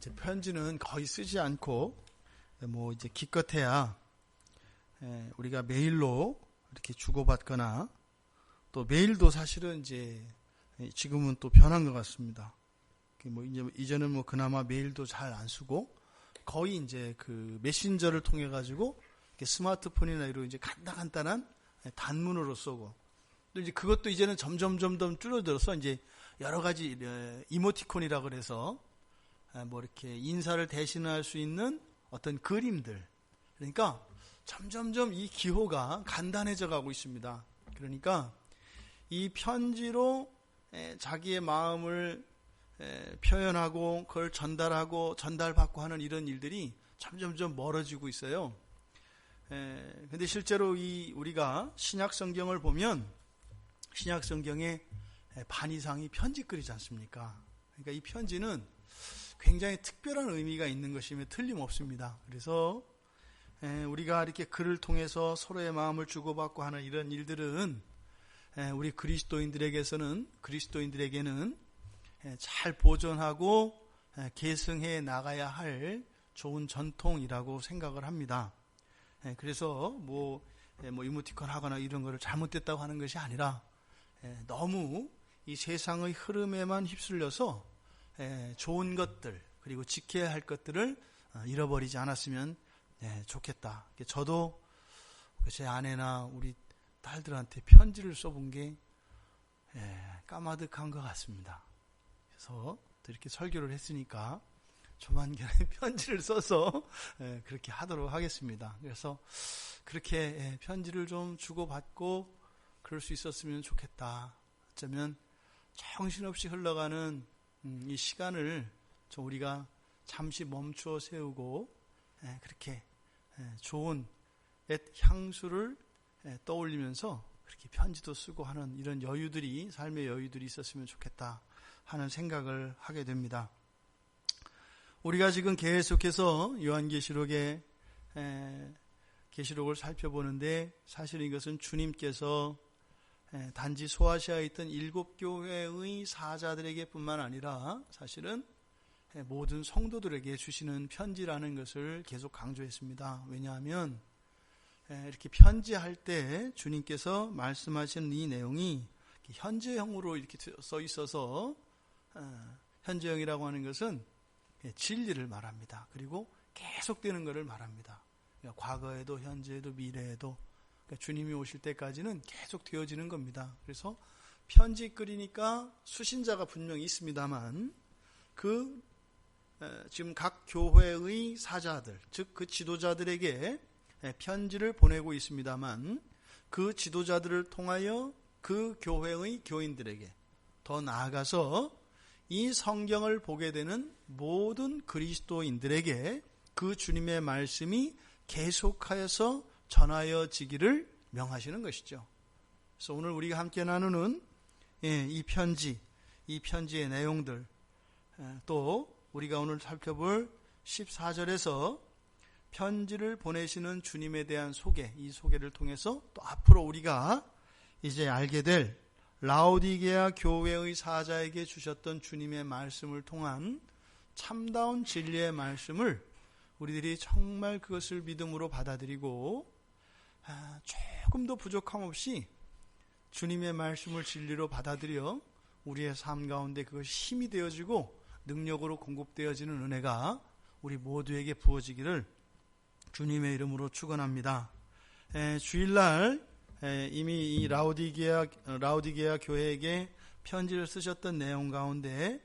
이제 편지는 거의 쓰지 않고 뭐 이제 기껏해야 우리가 메일로 이렇게 주고받거나 또 메일도 사실은 이제 지금은 또 변한 것 같습니다. 뭐 이제 이전은 뭐 그나마 메일도 잘 안 쓰고 거의 이제 그 메신저를 통해 가지고 스마트폰이나 이런 이제 간단한 단문으로 쏘고 또 이제 그것도 이제는 점점 줄어들어서 이제 여러 가지 이모티콘이라 그래서 뭐 이렇게 인사를 대신할 수 있는 어떤 그림들, 그러니까 점점점 이 기호가 간단해져 가고 있습니다. 그러니까 이 편지로 자기의 마음을 표현하고 그걸 전달하고 전달받고 하는 이런 일들이 점점점 멀어지고 있어요. 근데 실제로 우리가 신약 성경을 보면 신약 성경의 반 이상이 편지글이지 않습니까? 그러니까 이 편지는 굉장히 특별한 의미가 있는 것임에 틀림없습니다. 그래서 우리가 이렇게 글을 통해서 서로의 마음을 주고받고 하는 이런 일들은 우리 그리스도인들에게는 잘 보존하고 계승해 나가야 할 좋은 전통이라고 생각을 합니다. 그래서 뭐 이모티콘 하거나 이런 거를 잘못됐다고 하는 것이 아니라 너무 이 세상의 흐름에만 휩쓸려서 좋은 것들 그리고 지켜야 할 것들을 잃어버리지 않았으면 좋겠다. 저도 제 아내나 우리 딸들한테 편지를 써본 게 까마득한 것 같습니다. 그래서 또 이렇게 설교를 했으니까 조만간에 편지를 써서 그렇게 하도록 하겠습니다. 그래서 그렇게 편지를 좀 주고받고 그럴 수 있었으면 좋겠다. 어쩌면 정신없이 흘러가는 이 시간을 좀 우리가 잠시 멈추어 세우고 그렇게 좋은 옛 향수를 떠올리면서 그렇게 편지도 쓰고 하는 이런 여유들이 삶의 여유들이 있었으면 좋겠다 하는 생각을 하게 됩니다. 우리가 지금 계속해서 요한계시록의 계시록을 살펴보는데 사실 이것은 주님께서 단지 소아시아에 있던 7교회의 사자들에게 뿐만 아니라 사실은 모든 성도들에게 주시는 편지라는 것을 계속 강조했습니다. 왜냐하면 이렇게 편지할 때 주님께서 말씀하신 이 내용이 현재형으로 이렇게 써 있어서 현재형이라고 하는 것은 진리를 말합니다. 그리고 계속되는 것을 말합니다. 그러니까 과거에도 현재에도 미래에도 그러니까 주님이 오실 때까지는 계속 되어지는 겁니다. 그래서 편지 끓이니까 수신자가 분명히 있습니다만 지금 각 교회의 사자들, 즉 그 지도자들에게 편지를 보내고 있습니다만 그 지도자들을 통하여 그 교회의 교인들에게 더 나아가서 이 성경을 보게 되는 모든 그리스도인들에게 그 주님의 말씀이 계속하여서 전하여지기를 명하시는 것이죠. 그래서 오늘 우리가 함께 나누는 이 편지의 내용들, 또 우리가 오늘 살펴볼 14절에서 편지를 보내시는 주님에 대한 소개, 이 소개를 통해서 또 앞으로 우리가 이제 알게 될 라오디게아 교회의 사자에게 주셨던 주님의 말씀을 통한 참다운 진리의 말씀을 우리들이 정말 그것을 믿음으로 받아들이고 조금도 부족함 없이 주님의 말씀을 진리로 받아들여 우리의 삶 가운데 그것이 힘이 되어지고 능력으로 공급되어지는 은혜가 우리 모두에게 부어지기를 주님의 이름으로 축원합니다. 주일날 이미 이 라오디게아 교회에게 편지를 쓰셨던 내용 가운데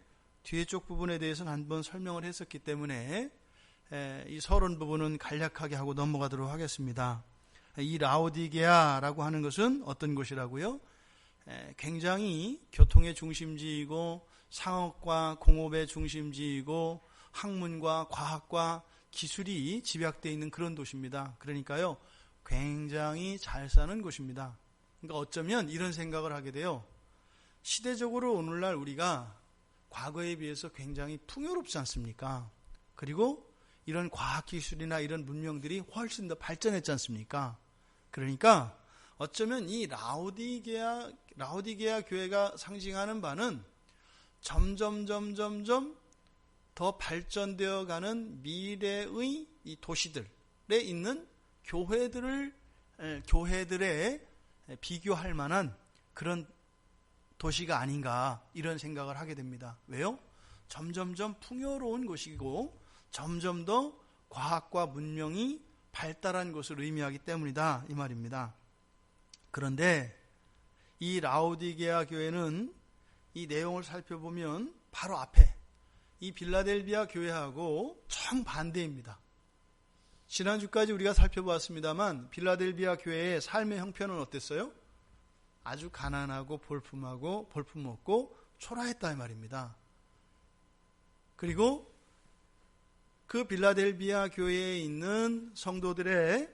뒤에 쪽 부분에 대해서는 한번 설명을 했었기 때문에 이 서론 부분은 간략하게 하고 넘어가도록 하겠습니다. 이 라오디게아라고 하는 것은 어떤 곳이라고요? 굉장히 교통의 중심지이고 상업과 공업의 중심지이고 학문과 과학과 기술이 집약되어 있는 그런 도시입니다. 그러니까요, 굉장히 잘 사는 곳입니다. 그러니까 어쩌면 이런 생각을 하게 돼요. 시대적으로 오늘날 우리가 과거에 비해서 굉장히 풍요롭지 않습니까? 그리고 이런 과학기술이나 이런 문명들이 훨씬 더 발전했지 않습니까? 그러니까 어쩌면 이 라오디게아 교회가 상징하는 바는 점점 더 발전되어 가는 미래의 이 도시들에 있는 교회들에 비교할 만한 그런 도시가 아닌가, 이런 생각을 하게 됩니다. 왜요? 점점점 풍요로운 곳이고 점점 더 과학과 문명이 발달한 것을 의미하기 때문이다, 이 말입니다. 그런데 이 라오디게아 교회는 이 내용을 살펴보면 바로 앞에 이 빌라델비아 교회하고 정반대입니다. 지난주까지 우리가 살펴보았습니다만 빌라델비아 교회의 삶의 형편은 어땠어요? 아주 가난하고 볼품없고 초라했다, 이 말입니다. 그리고 그 빌라델비아 교회에 있는 성도들의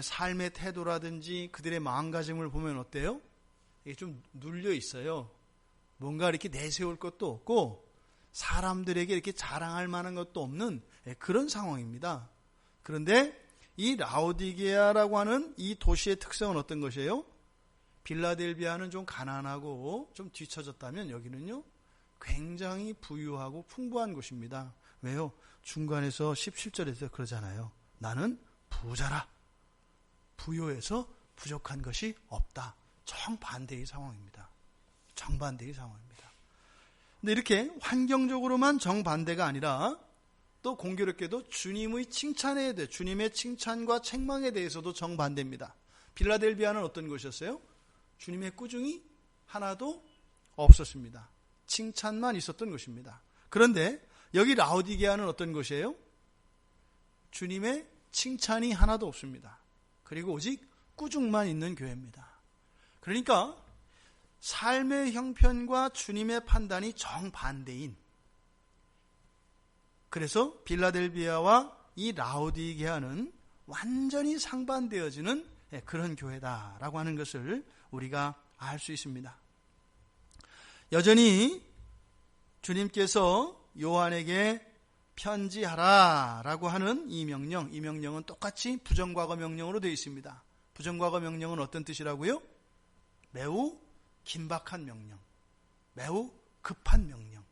삶의 태도라든지 그들의 마음가짐을 보면 어때요? 이게 좀 눌려 있어요. 뭔가 이렇게 내세울 것도 없고 사람들에게 이렇게 자랑할 만한 것도 없는 그런 상황입니다. 그런데 이 라오디게아라고 하는 이 도시의 특성은 어떤 것이에요? 빌라델비아는 좀 가난하고 좀 뒤처졌다면 여기는요, 굉장히 부유하고 풍부한 곳입니다. 왜요? 중간에서 17절에서 그러잖아요. 나는 부자라. 부요해서 부족한 것이 없다. 정반대의 상황입니다. 정반대의 상황입니다. 근데 이렇게 환경적으로만 정반대가 아니라 또 공교롭게도 주님의 칭찬에 대해, 주님의 칭찬과 책망에 대해서도 정반대입니다. 빌라델비아는 어떤 곳이었어요? 주님의 꾸중이 하나도 없었습니다. 칭찬만 있었던 것입니다. 그런데 여기 라오디게아는 어떤 곳이에요? 주님의 칭찬이 하나도 없습니다. 그리고 오직 꾸중만 있는 교회입니다. 그러니까 삶의 형편과 주님의 판단이 정반대인, 그래서 빌라델비아와 이 라오디게아는 완전히 상반되어지는 그런 교회다라고 하는 것을 우리가 알 수 있습니다. 여전히 주님께서 요한에게 편지하라라고 하는 이 명령은 똑같이 부정과거 명령으로 되어 있습니다. 부정과거 명령은 어떤 뜻이라고요? 매우 긴박한 명령, 매우 급한 명령,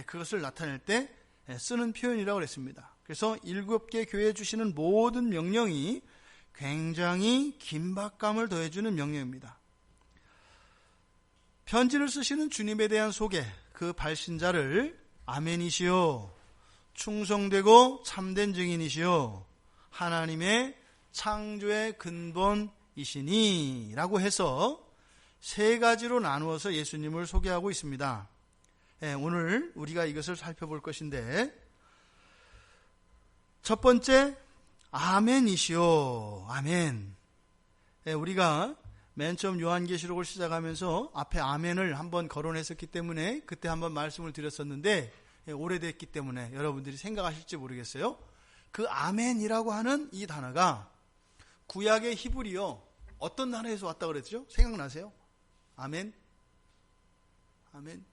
그것을 나타낼 때 쓰는 표현이라고 했습니다. 그래서 7개 교회에 주시는 모든 명령이 굉장히 긴박감을 더해주는 명령입니다. 편지를 쓰시는 주님에 대한 소개, 그 발신자를 아멘이시오, 충성되고 참된 증인이시오, 하나님의 창조의 근본이시니 라고 해서 3가지로 나누어서 예수님을 소개하고 있습니다. 오늘 우리가 이것을 살펴볼 것인데, 첫 번째, 아멘이시오. 아멘. 우리가 맨 처음 요한계시록을 시작하면서 앞에 아멘을 한번 거론했었기 때문에 그때 한번 말씀을 드렸었는데, 오래됐기 때문에 여러분들이 생각하실지 모르겠어요. 그 아멘이라고 하는 이 단어가 구약의 히브리어 어떤 나라에서 왔다 그랬죠? 생각나세요? 아멘? 아멘?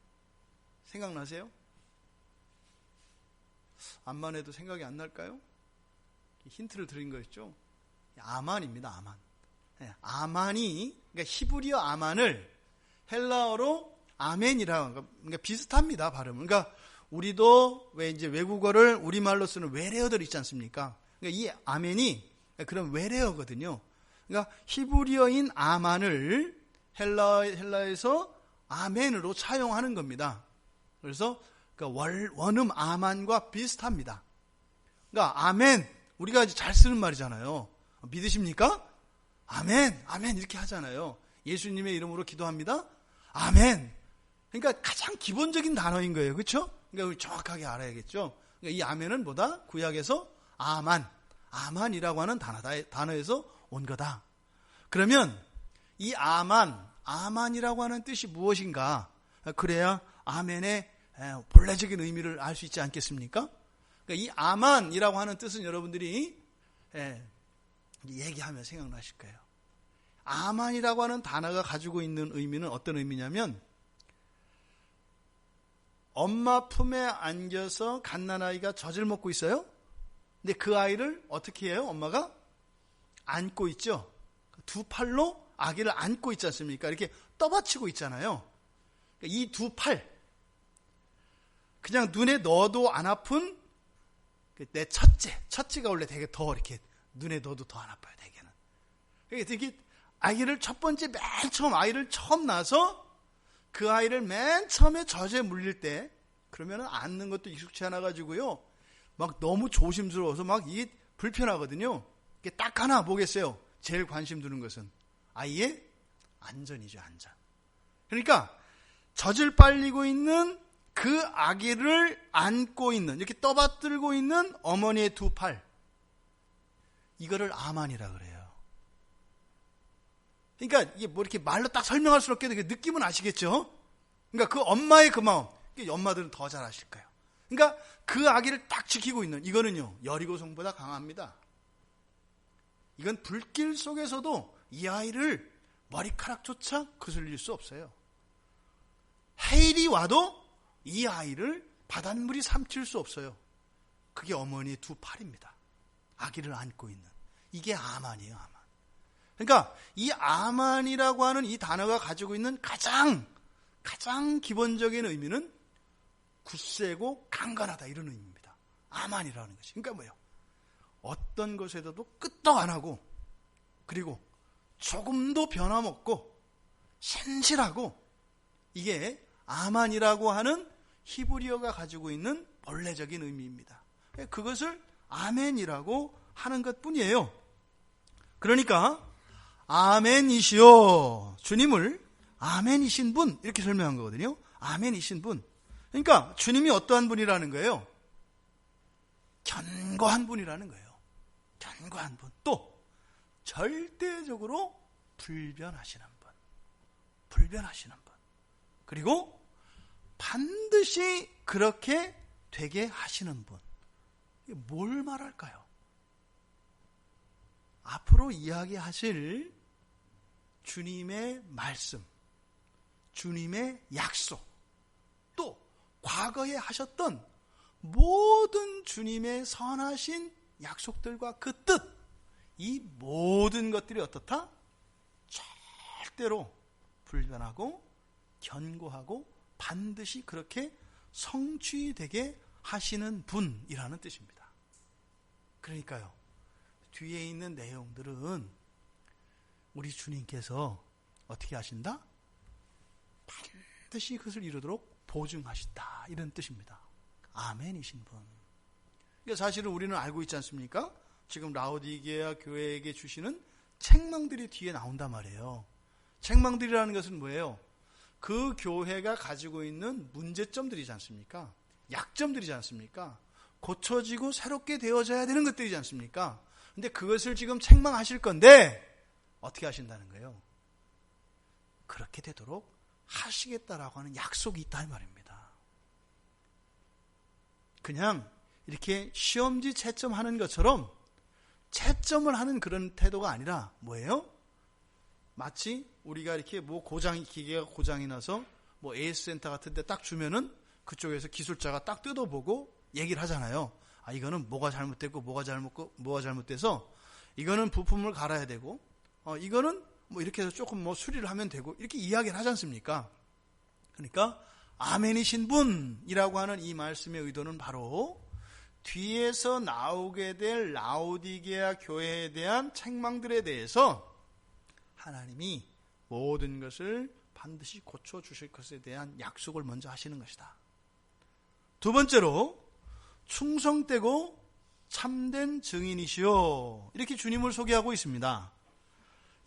생각나세요? 암만 해도 생각이 안 날까요? 힌트를 드린 거였죠. 아만입니다. 아만. 아만이, 그러니까 히브리어 아만을 헬라어로 아멘이라고, 그러니까 비슷합니다, 발음은. 그러니까 우리도 왜 이제 외국어를 우리말로 쓰는 외래어들 있지 않습니까? 그러니까 이 아멘이 그런 외래어거든요. 그러니까 히브리어인 아만을 헬라에서 아멘으로 차용하는 겁니다. 그래서 원음 아만과 비슷합니다. 그러니까 아멘, 우리가 잘 쓰는 말이잖아요. 믿으십니까? 아멘, 아멘 이렇게 하잖아요. 예수님의 이름으로 기도합니다. 아멘. 그러니까 가장 기본적인 단어인 거예요. 그렇죠? 그러니까 정확하게 알아야겠죠. 그러니까 이 아멘은 뭐다? 구약에서 아만이라고 하는 단어에서 온 거다. 그러면 이 아만이라고 하는 뜻이 무엇인가? 그래야 아멘의 본래적인 의미를 알 수 있지 않겠습니까? 그러니까 이 아만이라고 하는 뜻은 여러분들이 얘기하면 생각나실 거예요. 아만이라고 하는 단어가 가지고 있는 의미는 어떤 의미냐면, 엄마 품에 안겨서 갓난아이가 젖을 먹고 있어요. 근데 그 아이를 어떻게 해요? 엄마가 안고 있죠. 2 팔로 아기를 안고 있지 않습니까? 이렇게 떠받치고 있잖아요. 이 2 팔, 그냥 눈에 넣어도 안 아픈 내 첫째가 원래 되게 더 이렇게 눈에 넣어도 더 안 아파요, 대개는. 되게 아기를 첫 번째 맨 처음 아이를 처음 낳아서 그 아이를 맨 처음에 젖에 물릴 때 그러면은 앉는 것도 익숙치 않아 가지고요. 막 너무 조심스러워서 막 이게 불편하거든요. 이게 딱 하나 보겠어요. 제일 관심 두는 것은 아이의 안전이죠, 안전. 그러니까 젖을 빨리고 있는 그 아기를 안고 있는, 이렇게 떠받들고 있는 어머니의 두 팔, 이거를 아만이라 그래요. 그러니까 이게 뭐 이렇게 말로 딱 설명할 수 없게 느낌은 아시겠죠? 그러니까 그 엄마의 그 마음, 엄마들은 더 잘 아실 거예요. 그러니까 그 아기를 딱 지키고 있는, 이거는요 여리고성보다 강합니다. 이건 불길 속에서도 이 아이를 머리카락조차 거슬릴 수 없어요. 해일이 와도 이 아이를 바닷물이 삼킬 수 없어요. 그게 어머니의 두 팔입니다. 아기를 안고 있는. 이게 아만이에요, 아만. 그러니까 이 아만이라고 하는 이 단어가 가지고 있는 가장 기본적인 의미는 굳세고 강건하다, 이런 의미입니다. 아만이라는 것이. 그러니까 뭐예요? 어떤 것에도 끄떡 안 하고, 그리고 조금도 변함없고 신실하고, 이게 아만이라고 하는 히브리어가 가지고 있는 본래적인 의미입니다. 그것을 아멘이라고 하는 것뿐이에요. 그러니까 아멘이시오, 주님을 아멘이신 분, 이렇게 설명한 거거든요. 아멘이신 분. 그러니까 주님이 어떠한 분이라는 거예요? 견고한 분이라는 거예요. 견고한 분. 또 절대적으로 불변하시는 분. 불변하시는 분. 그리고 반드시 그렇게 되게 하시는 분. 뭘 말할까요? 앞으로 이야기하실 주님의 말씀, 주님의 약속, 또 과거에 하셨던 모든 주님의 선하신 약속들과 그 뜻, 이 모든 것들이 어떻다? 절대로 불변하고 견고하고 반드시 그렇게 성취되게 하시는 분이라는 뜻입니다. 그러니까요, 뒤에 있는 내용들은 우리 주님께서 어떻게 하신다? 반드시 그것을 이루도록 보증하신다, 이런 뜻입니다. 아멘이신 분. 그러니까 사실은 우리는 알고 있지 않습니까? 지금 라오디게아 교회에게 주시는 책망들이 뒤에 나온단 말이에요. 책망들이라는 것은 뭐예요? 그 교회가 가지고 있는 문제점들이지 않습니까? 약점들이지 않습니까? 고쳐지고 새롭게 되어져야 되는 것들이지 않습니까? 근데 그것을 지금 책망하실 건데 어떻게 하신다는 거예요? 그렇게 되도록 하시겠다라고 하는 약속이 있다, 이 말입니다. 그냥 이렇게 시험지 채점하는 것처럼 채점을 하는 그런 태도가 아니라 뭐예요? 마치 우리가 이렇게 뭐 기계가 고장이 나서 뭐 AS센터 같은 데 딱 주면은 그쪽에서 기술자가 딱 뜯어보고 얘기를 하잖아요. 아, 이거는 뭐가 잘못됐고 뭐가 잘못돼서 이거는 부품을 갈아야 되고, 이거는 뭐 이렇게 해서 조금 뭐 수리를 하면 되고, 이렇게 이야기를 하지 않습니까? 그러니까 아멘이신 분이라고 하는 이 말씀의 의도는 바로 뒤에서 나오게 될 라오디게아 교회에 대한 책망들에 대해서 하나님이 모든 것을 반드시 고쳐주실 것에 대한 약속을 먼저 하시는 것이다. 두 번째로, 충성되고 참된 증인이시오, 이렇게 주님을 소개하고 있습니다.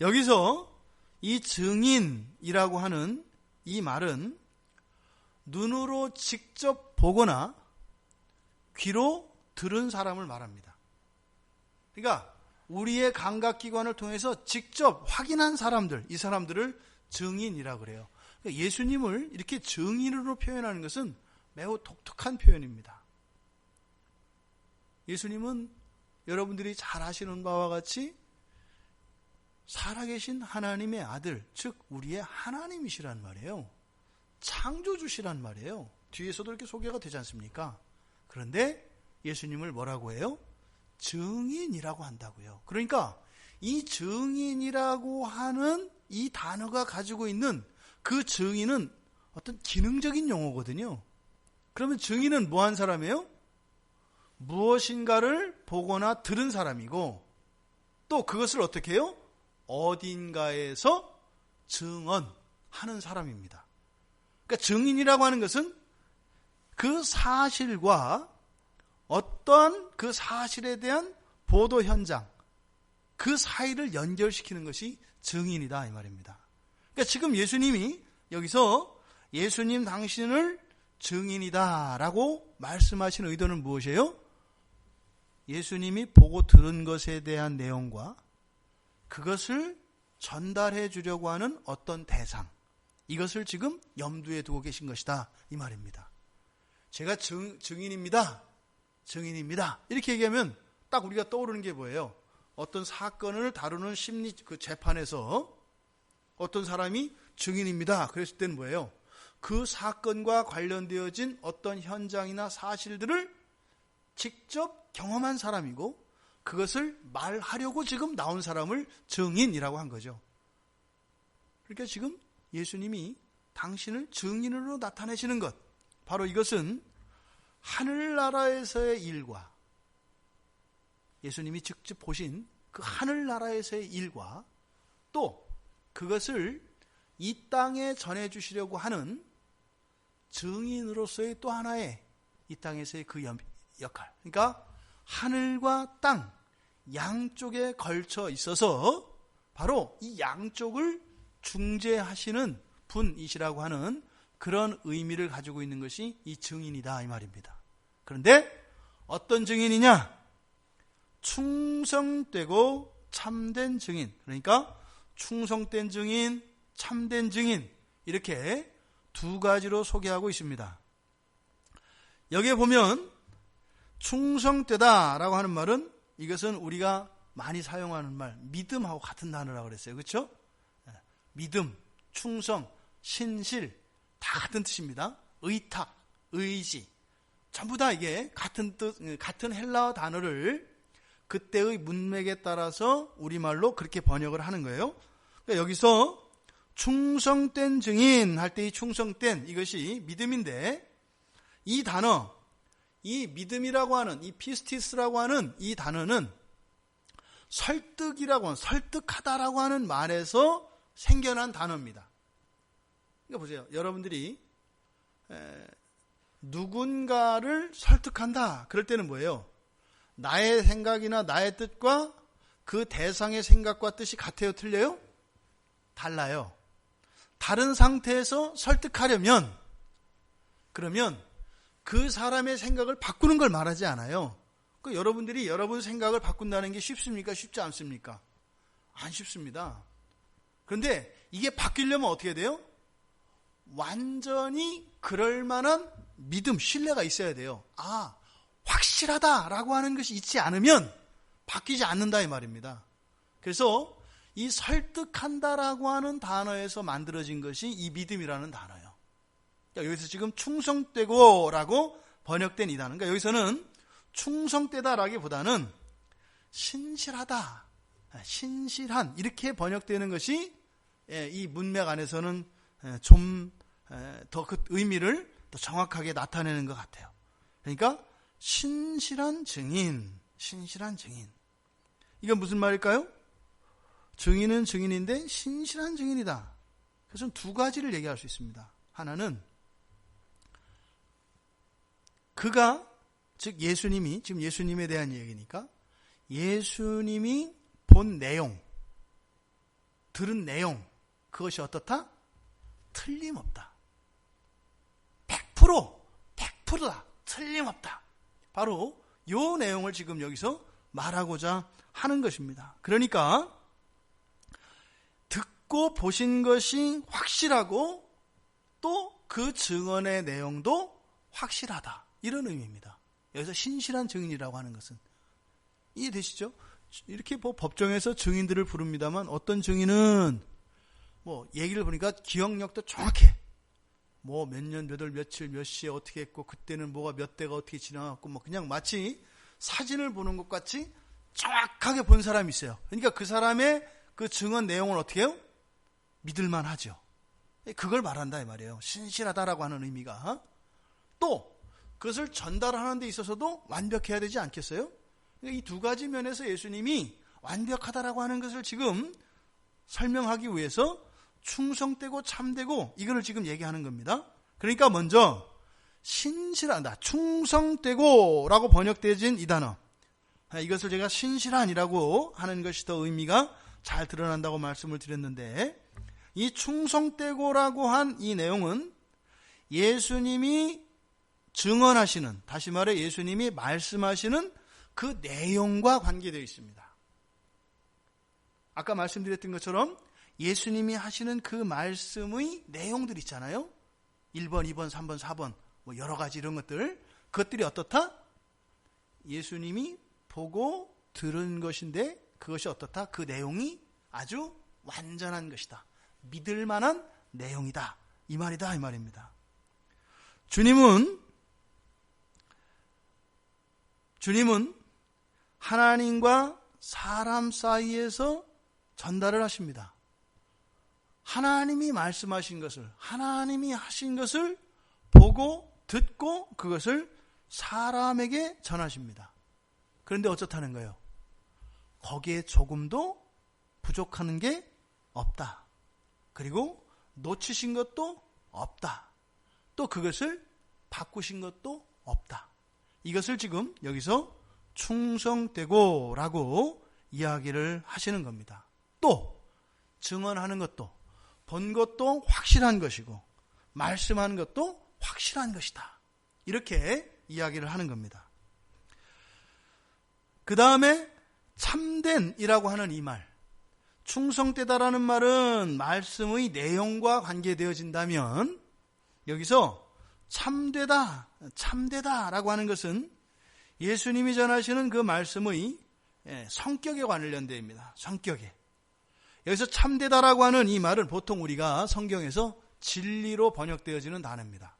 여기서 이 증인이라고 하는 이 말은 눈으로 직접 보거나 귀로 들은 사람을 말합니다. 그러니까 우리의 감각기관을 통해서 직접 확인한 사람들, 이 사람들을 증인이라고 그래요. 그러니까 예수님을 이렇게 증인으로 표현하는 것은 매우 독특한 표현입니다. 예수님은 여러분들이 잘 아시는 바와 같이 살아계신 하나님의 아들, 즉 우리의 하나님이시란 말이에요. 창조주시란 말이에요. 뒤에서도 이렇게 소개가 되지 않습니까? 그런데 예수님을 뭐라고 해요? 증인이라고 한다고요. 그러니까 이 증인이라고 하는 이 단어가 가지고 있는 그 증인은 어떤 기능적인 용어거든요. 그러면 증인은 뭐 한 사람이에요? 무엇인가를 보거나 들은 사람이고, 또 그것을 어떻게 해요? 어딘가에서 증언하는 사람입니다. 그러니까 증인이라고 하는 것은 그 사실과 어떠한 그 사실에 대한 보도 현장, 그 사이를 연결시키는 것이 증인이다 이 말입니다. 그러니까 지금 예수님이 여기서 예수님 당신을 증인이다 라고 말씀하신 의도는 무엇이에요? 예수님이 보고 들은 것에 대한 내용과 그것을 전달해 주려고 하는 어떤 대상, 이것을 지금 염두에 두고 계신 것이다 이 말입니다. 제가 증인입니다. 증인입니다. 이렇게 얘기하면 딱 우리가 떠오르는 게 뭐예요? 어떤 사건을 다루는 심리 그 재판에서 어떤 사람이 증인입니다. 그랬을 때는 뭐예요? 그 사건과 관련되어진 어떤 현장이나 사실들을 직접 경험한 사람이고 그것을 말하려고 지금 나온 사람을 증인이라고 한 거죠. 그러니까 지금 예수님이 당신을 증인으로 나타내시는 것, 바로 이것은 하늘나라에서의 일과 예수님이 직접 보신 그 하늘나라에서의 일과 또 그것을 이 땅에 전해주시려고 하는 증인으로서의 또 하나의 이 땅에서의 그 역할, 그러니까 하늘과 땅 양쪽에 걸쳐 있어서 바로 이 양쪽을 중재하시는 분이시라고 하는 그런 의미를 가지고 있는 것이 이 증인이다 이 말입니다. 그런데 어떤 증인이냐? 충성되고 참된 증인, 그러니까 충성된 증인, 참된 증인, 이렇게 두 가지로 소개하고 있습니다. 여기에 보면 충성되다라고 하는 말은 이것은 우리가 많이 사용하는 말, 믿음하고 같은 단어라고 그랬어요. 그렇죠? 믿음, 충성, 신실 다 같은 뜻입니다. 의탁, 의지 전부 다 이게 같은 뜻, 같은 헬라어 단어를 그때의 문맥에 따라서 우리말로 그렇게 번역을 하는 거예요. 그러니까 여기서 충성된 증인 할 때 이 충성된 이것이 믿음인데, 이 단어, 이 믿음이라고 하는 이 피스티스라고 하는 이 단어는 설득이라고 하는, 설득하다라고 하는 말에서 생겨난 단어입니다. 그러니까 보세요. 여러분들이 누군가를 설득한다 그럴 때는 뭐예요? 나의 생각이나 나의 뜻과 그 대상의 생각과 뜻이 같아요? 틀려요? 달라요. 다른 상태에서 설득하려면 그러면 그 사람의 생각을 바꾸는 걸 말하지 않아요. 그 여러분들이 여러분 생각을 바꾼다는 게 쉽습니까? 쉽지 않습니까? 안 쉽습니다. 그런데 이게 바뀌려면 어떻게 돼요? 완전히 그럴 만한 믿음, 신뢰가 있어야 돼요. 아, 확실하다라고 하는 것이 있지 않으면 바뀌지 않는다 이 말입니다. 그래서 이 설득한다라고 하는 단어에서 만들어진 것이 이 믿음이라는 단어예요. 그러니까 여기서 지금 충성되고라고 번역된 이 단어. 그러니까 여기서는 충성되다라기보다는 신실하다, 신실한 이렇게 번역되는 것이 이 문맥 안에서는 좀 더 그 의미를 더 정확하게 나타내는 것 같아요. 그러니까 신실한 증인, 신실한 증인. 이건 무슨 말일까요? 증인은 증인인데 신실한 증인이다. 그래서 두 가지를 얘기할 수 있습니다. 하나는 그가, 즉 예수님이, 지금 예수님에 대한 얘기니까 예수님이 본 내용, 들은 내용, 그것이 어떻다? 틀림없다. 100%다. 틀림없다. 바로 이 내용을 지금 여기서 말하고자 하는 것입니다. 그러니까 듣고 보신 것이 확실하고 또 그 증언의 내용도 확실하다. 이런 의미입니다. 여기서 신실한 증인이라고 하는 것은 이해되시죠? 이렇게 법정에서 증인들을 부릅니다만 어떤 증인은 얘기를 보니까 기억력도 정확해. 몇 년, 몇 월, 며칠, 몇 시에 어떻게 했고, 그때는 뭐가 몇 대가 어떻게 지나갔고, 그냥 마치 사진을 보는 것 같이 정확하게 본 사람이 있어요. 그러니까 그 사람의 그 증언 내용을 어떻게 해요? 믿을만 하죠. 그걸 말한다 이 말이에요. 신실하다라고 하는 의미가. 또 그것을 전달하는 데 있어서도 완벽해야 되지 않겠어요? 이 두 가지 면에서 예수님이 완벽하다라고 하는 것을 지금 설명하기 위해서 충성되고 참되고 이거를 지금 얘기하는 겁니다. 그러니까 먼저 신실하다, 충성되고 라고 번역되어진 이 단어, 이것을 제가 신실한이라고 하는 것이 더 의미가 잘 드러난다고 말씀을 드렸는데, 이 충성되고라고 한 이 내용은 예수님이 증언하시는, 다시 말해 예수님이 말씀하시는 그 내용과 관계되어 있습니다. 아까 말씀드렸던 것처럼 예수님이 하시는 그 말씀의 내용들 있잖아요. 1번, 2번, 3번, 4번 뭐 여러 가지 이런 것들, 그것들이 어떻다? 예수님이 보고 들은 것인데 그것이 어떻다? 그 내용이 아주 완전한 것이다. 믿을 만한 내용이다. 이 말이다, 이 말입니다. 주님은 하나님과 사람 사이에서 전달을 하십니다. 하나님이 말씀하신 것을, 하나님이 하신 것을 보고 듣고 그것을 사람에게 전하십니다. 그런데 어쩌다는 거예요? 거기에 조금도 부족하는 게 없다. 그리고 놓치신 것도 없다. 또 그것을 바꾸신 것도 없다. 이것을 지금 여기서 충성되고 라고 이야기를 하시는 겁니다. 또 증언하는 것도, 본 것도 확실한 것이고 말씀하는 것도 확실한 것이다. 이렇게 이야기를 하는 겁니다. 그 다음에 참된이라고 하는 이 말, 충성되다라는 말은 말씀의 내용과 관계되어진다면 여기서 참되다라고 하는 것은 예수님이 전하시는 그 말씀의 성격에 관련됩니다. 성격에. 여기서 참되다라고 하는 이 말은 보통 우리가 성경에서 진리로 번역되어지는 단어입니다.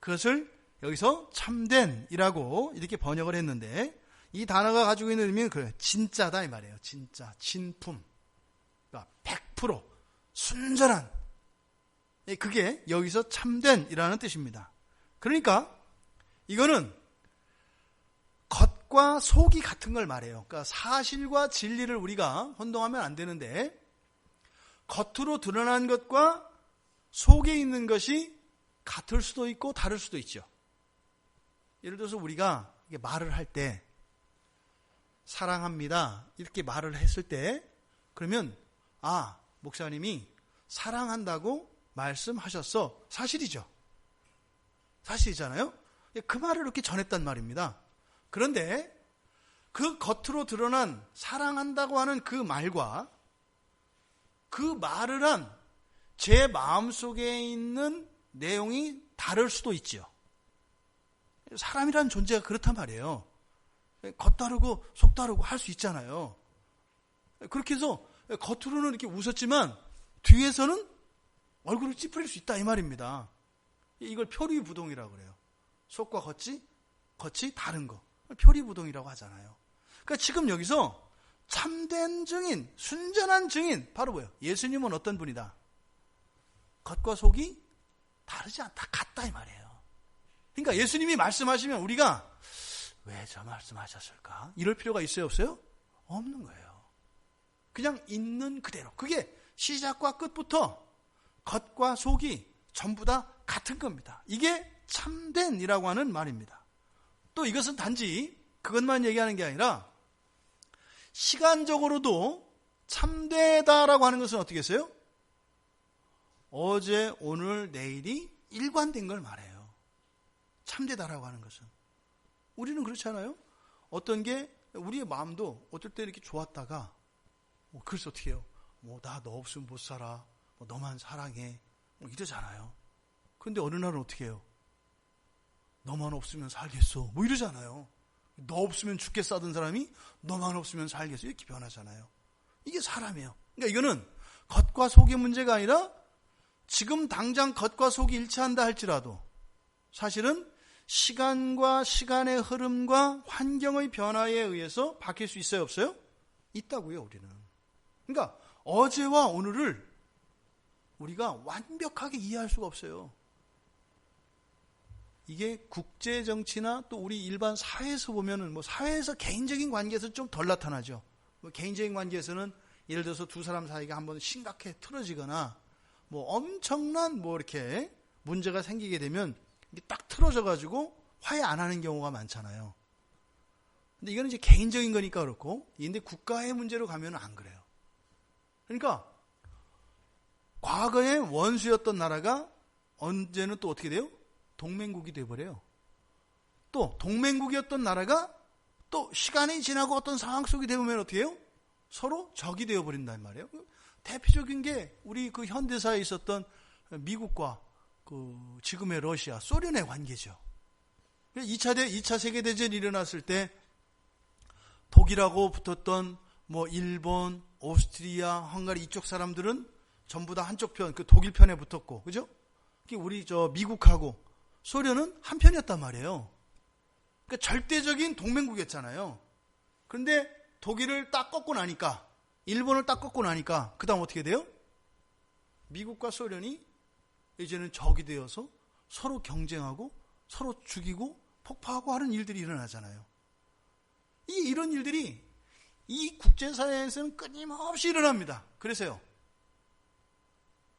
그것을 여기서 참된이라고 이렇게 번역을 했는데, 이 단어가 가지고 있는 의미는 그래요. 진짜다 이 말이에요. 진짜, 진품, 그러니까 100% 순전한, 그게 여기서 참된이라는 뜻입니다. 그러니까 이거는 겉과 속이 같은 걸 말해요. 그러니까 사실과 진리를 우리가 혼동하면 안 되는데, 겉으로 드러난 것과 속에 있는 것이 같을 수도 있고 다를 수도 있죠. 예를 들어서 우리가 말을 할 때 사랑합니다 이렇게 말을 했을 때, 그러면 목사님이 사랑한다고 말씀하셨어. 사실이죠. 사실이잖아요. 그 말을 이렇게 전했단 말입니다. 그런데 그 겉으로 드러난 사랑한다고 하는 그 말과 그 말을 한 제 마음속에 있는 내용이 다를 수도 있죠. 사람이라는 존재가 그렇단 말이에요. 겉 다르고 속 다르고 할 수 있잖아요. 그렇게 해서 겉으로는 이렇게 웃었지만 뒤에서는 얼굴을 찌푸릴 수 있다 이 말입니다. 이걸 표리부동이라고 그래요. 속과 겉이 다른 거. 표리부동이라고 하잖아요. 그러니까 지금 여기서 참된 증인, 순전한 증인, 바로 뭐예요? 예수님은 어떤 분이다? 겉과 속이 다르지 않다, 같다 이 말이에요. 그러니까 예수님이 말씀하시면 우리가 왜 저 말씀하셨을까? 이럴 필요가 있어요, 없어요? 없는 거예요. 그냥 있는 그대로. 그게 시작과 끝부터 겉과 속이 전부 다 같은 겁니다. 이게 참된이라고 하는 말입니다. 또 이것은 단지 그것만 얘기하는 게 아니라 시간적으로도 참되다라고 하는 것은 어떻게 했어요? 어제, 오늘, 내일이 일관된 걸 말해요. 참되다라고 하는 것은. 우리는 그렇지 않아요? 어떤 게 우리의 마음도 어떨 때 이렇게 좋았다가 그래서 어떻게 해요? 나 너 없으면 못 살아. 너만 사랑해. 이러잖아요. 그런데 어느 날은 어떻게 해요? 너만 없으면 살겠어. 이러잖아요. 너 없으면 죽겠어 하던 사람이 너만 없으면 살겠어. 이렇게 변하잖아요. 이게 사람이에요. 그러니까 이거는 겉과 속의 문제가 아니라 지금 당장 겉과 속이 일치한다 할지라도 사실은 시간과 시간의 흐름과 환경의 변화에 의해서 바뀔 수 있어요, 없어요? 있다고요, 우리는. 그러니까 어제와 오늘을 우리가 완벽하게 이해할 수가 없어요. 이게 국제 정치나 또 우리 일반 사회에서 보면은 뭐 사회에서 개인적인 관계에서 좀 덜 나타나죠. 뭐 개인적인 관계에서는 예를 들어서 두 사람 사이가 한번 심각하게 틀어지거나 뭐 엄청난 뭐 이렇게 문제가 생기게 되면 이게 딱 틀어져 가지고 화해 안 하는 경우가 많잖아요. 근데 이거는 이제 개인적인 거니까 그렇고, 근데 국가의 문제로 가면 안 그래요. 그러니까 과거에 원수였던 나라가 언제는 또 어떻게 돼요? 동맹국이 돼버려요. 또 동맹국이었던 나라가 또 시간이 지나고 어떤 상황 속에 되면 어떻게 해요? 서로 적이 되어버린단 말이에요. 대표적인 게 우리 그 현대사에 있었던 미국과 그 지금의 러시아, 소련의 관계죠. 2차 세계대전이 일어났을 때 독일하고 붙었던 뭐 일본, 오스트리아, 헝가리 이쪽 사람들은 전부 다 한쪽 편, 그 독일 편에 붙었고, 그죠? 우리 저 미국하고 소련은 한 편이었단 말이에요. 그러니까 절대적인 동맹국이었잖아요. 그런데 독일을 딱 꺾고 나니까, 일본을 딱 꺾고 나니까 그 다음 어떻게 돼요? 미국과 소련이 이제는 적이 되어서 서로 경쟁하고 서로 죽이고 폭파하고 하는 일들이 일어나잖아요. 이런 일들이 이 국제사회에서는 끊임없이 일어납니다. 그래서요,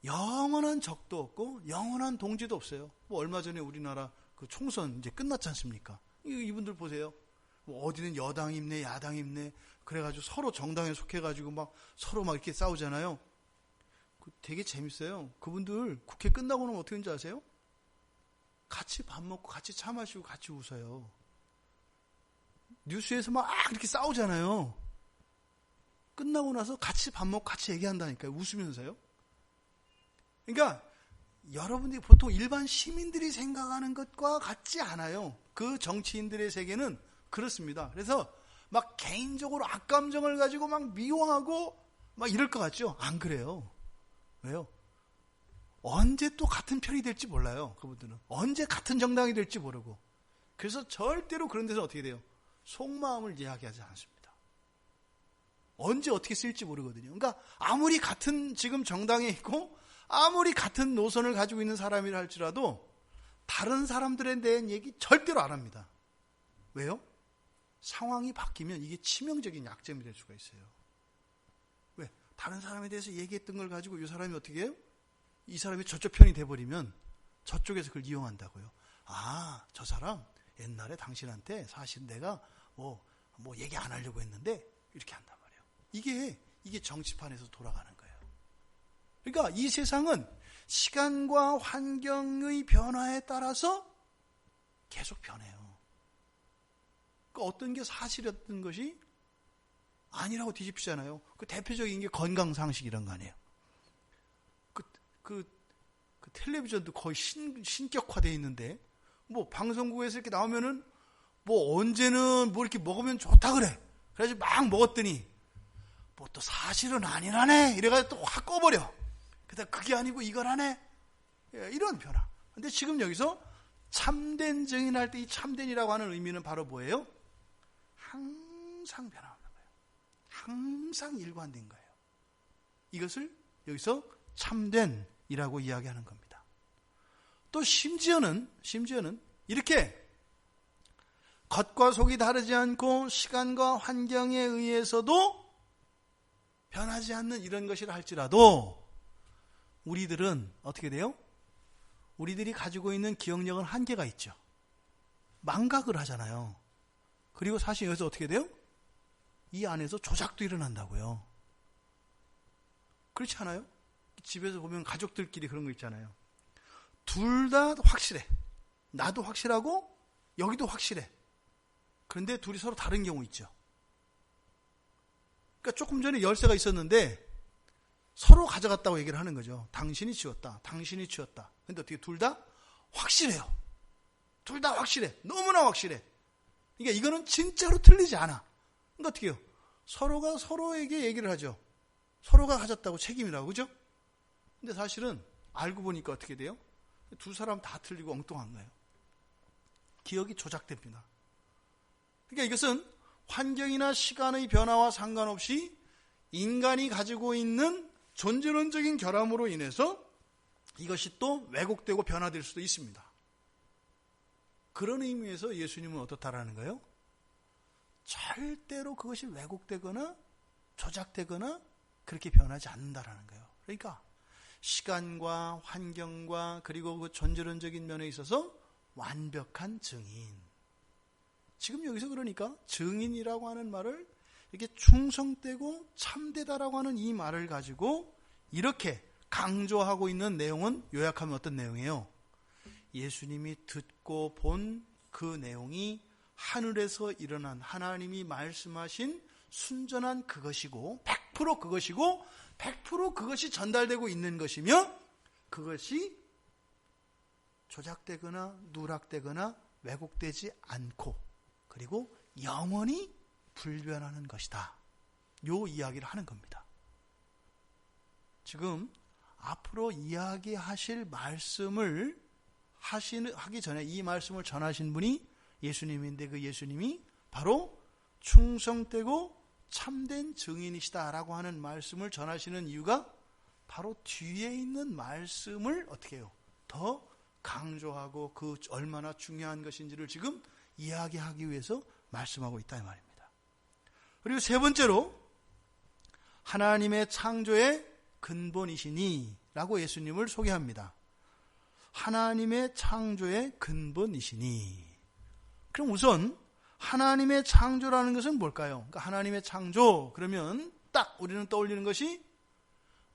영원한 적도 없고 영원한 동지도 없어요. 뭐 얼마 전에 우리나라 그 총선 이제 끝났지 않습니까? 이분들 보세요. 뭐 어디는 여당이 있네, 야당이 있네. 그래가지고 서로 정당에 속해가지고 막 서로 막 이렇게 싸우잖아요. 되게 재밌어요. 그분들 국회 끝나고 나면 어떻게 하는지 아세요? 같이 밥 먹고 같이 차 마시고 같이 웃어요. 뉴스에서 막 이렇게 싸우잖아요. 끝나고 나서 같이 밥 먹고 같이 얘기한다니까요. 웃으면서요. 그러니까 여러분들이 보통 일반 시민들이 생각하는 것과 같지 않아요. 그 정치인들의 세계는 그렇습니다. 그래서 막 개인적으로 악감정을 가지고 막 미워하고 막 이럴 것 같죠? 안 그래요. 왜요? 언제 또 같은 편이 될지 몰라요. 그분들은. 언제 같은 정당이 될지 모르고. 그래서 절대로 그런 데서 어떻게 돼요? 속마음을 이야기하지 않습니다. 언제 어떻게 쓸지 모르거든요. 그러니까 아무리 같은 지금 정당에 있고 아무리 같은 노선을 가지고 있는 사람이라 할지라도 다른 사람들에 대한 얘기 절대로 안 합니다. 왜요? 상황이 바뀌면 이게 치명적인 약점이 될 수가 있어요. 왜? 다른 사람에 대해서 얘기했던 걸 가지고 이 사람이 어떻게 해요? 이 사람이 저쪽 편이 돼버리면 저쪽에서 그걸 이용한다고요. 아, 저 사람 옛날에 당신한테 사실 내가 뭐 얘기 안 하려고 했는데 이렇게 한단 말이에요. 이게 정치판에서 돌아가는 거예요. 그러니까 이 세상은 시간과 환경의 변화에 따라서 계속 변해요. 그러니까 어떤 게 사실이었던 것이 아니라고 뒤집히잖아요. 그 대표적인 게 건강상식 이런 거 아니에요. 그 텔레비전도 거의 신격화되어 있는데, 뭐 방송국에서 이렇게 나오면은 뭐 언제는 뭐 이렇게 먹으면 좋다 그래. 그래가지고 막 먹었더니 뭐 또 사실은 아니라네. 이래가지고 또 확 꺼버려. 그다음 그게 아니고 이거라네. 이런 변화. 근데 지금 여기서 참된 증인할 때 이 참된이라고 하는 의미는 바로 뭐예요? 항상 변화하는 거예요. 항상 일관된 거예요. 이것을 여기서 참된이라고 이야기하는 겁니다. 또 심지어는 이렇게 겉과 속이 다르지 않고 시간과 환경에 의해서도 변하지 않는 이런 것이라 할지라도 우리들은 어떻게 돼요? 우리들이 가지고 있는 기억력은 한계가 있죠. 망각을 하잖아요. 그리고 사실 여기서 어떻게 돼요? 이 안에서 조작도 일어난다고요. 그렇지 않아요? 집에서 보면 가족들끼리 그런 거 있잖아요. 둘 다 확실해. 나도 확실하고 여기도 확실해. 그런데 둘이 서로 다른 경우 있죠. 그러니까 조금 전에 열쇠가 있었는데 서로 가져갔다고 얘기를 하는 거죠. 당신이 치웠다. 당신이 치웠다. 근데 어떻게 둘 다 확실해요. 둘 다 확실해. 너무나 확실해. 그러니까 이거는 진짜로 틀리지 않아. 그러니까 어떻게 해요? 서로가 서로에게 얘기를 하죠. 서로가 가졌다고 책임이라고. 그죠? 근데 사실은 알고 보니까 어떻게 돼요? 두 사람 다 틀리고 엉뚱한 거예요. 기억이 조작됩니다. 그러니까 이것은 환경이나 시간의 변화와 상관없이 인간이 가지고 있는 존재론적인 결함으로 인해서 이것이 또 왜곡되고 변화될 수도 있습니다. 그런 의미에서 예수님은 어떻다라는 거예요? 절대로 그것이 왜곡되거나 조작되거나 그렇게 변하지 않는다라는 거예요. 그러니까 시간과 환경과 그리고 그 존재론적인 면에 있어서 완벽한 증인. 지금 여기서 그러니까 증인이라고 하는 말을 이렇게 충성되고 참되다라고 하는 이 말을 가지고 이렇게 강조하고 있는 내용은 요약하면 어떤 내용이에요? 예수님이 듣고 본 그 내용이 하늘에서 일어난 하나님이 말씀하신 순전한 그것이고 100% 그것이고 100% 그것이 전달되고 있는 것이며 그것이 조작되거나 누락되거나 왜곡되지 않고 그리고 영원히 불변하는 것이다. 요 이야기를 하는 겁니다. 지금 앞으로 이야기하실 말씀을 하기 전에 이 말씀을 전하신 분이 예수님인데 그 예수님이 바로 충성되고 참된 증인이시다라고 하는 말씀을 전하시는 이유가 바로 뒤에 있는 말씀을 어떻게 해요? 더 강조하고 그 얼마나 중요한 것인지를 지금 이야기하기 위해서 말씀하고 있다 이 말입니다. 그리고 세 번째로 하나님의 창조의 근본이시니 라고 예수님을 소개합니다. 하나님의 창조의 근본이시니. 그럼 우선 하나님의 창조라는 것은 뭘까요? 그러니까 하나님의 창조 그러면 딱 우리는 떠올리는 것이